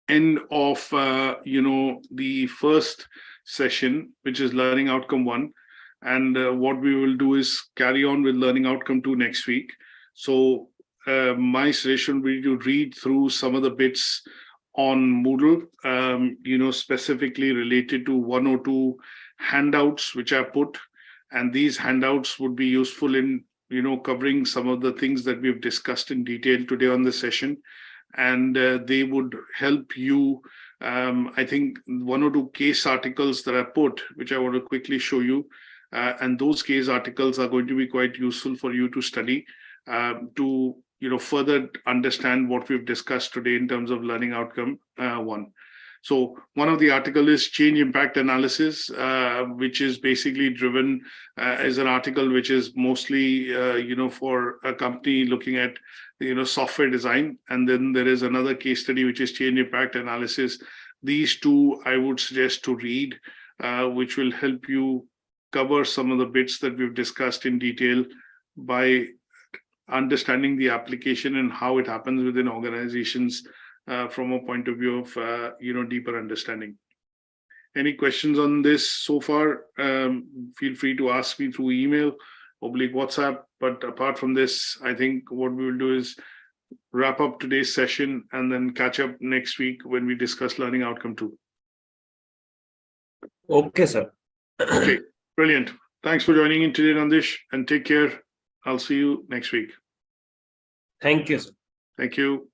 end of the first session, which is learning outcome 1, and what we will do is carry on with learning outcome 2 next week. So my suggestion will be to read through some of the bits on Moodle, specifically related to 1 or 2 handouts which I put, and these handouts would be useful in covering some of the things that we've discussed in detail today on the session, and they would help you. I think 1 or 2 case articles that I put, which I want to quickly show you, and those case articles are going to be quite useful for you to study to further understand what we've discussed today in terms of learning outcome 1. So one of the article is change impact analysis, which is basically driven as an article which is mostly for a company looking at software design, and then there is another case study which is change impact analysis. These 2 I would suggest to read, which will help you cover some of the bits that we've discussed in detail by understanding the application and how it happens within organizations from a point of view of deeper understanding. Any questions on this so far? Feel free to ask me through email or WhatsApp. But apart from this, I think what we will do is wrap up today's session and then catch up next week when we discuss learning outcome 2. Okay, sir. Okay, brilliant. Thanks for joining in today, Nandish, and take care. I'll see you next week. Thank you, sir. Thank you.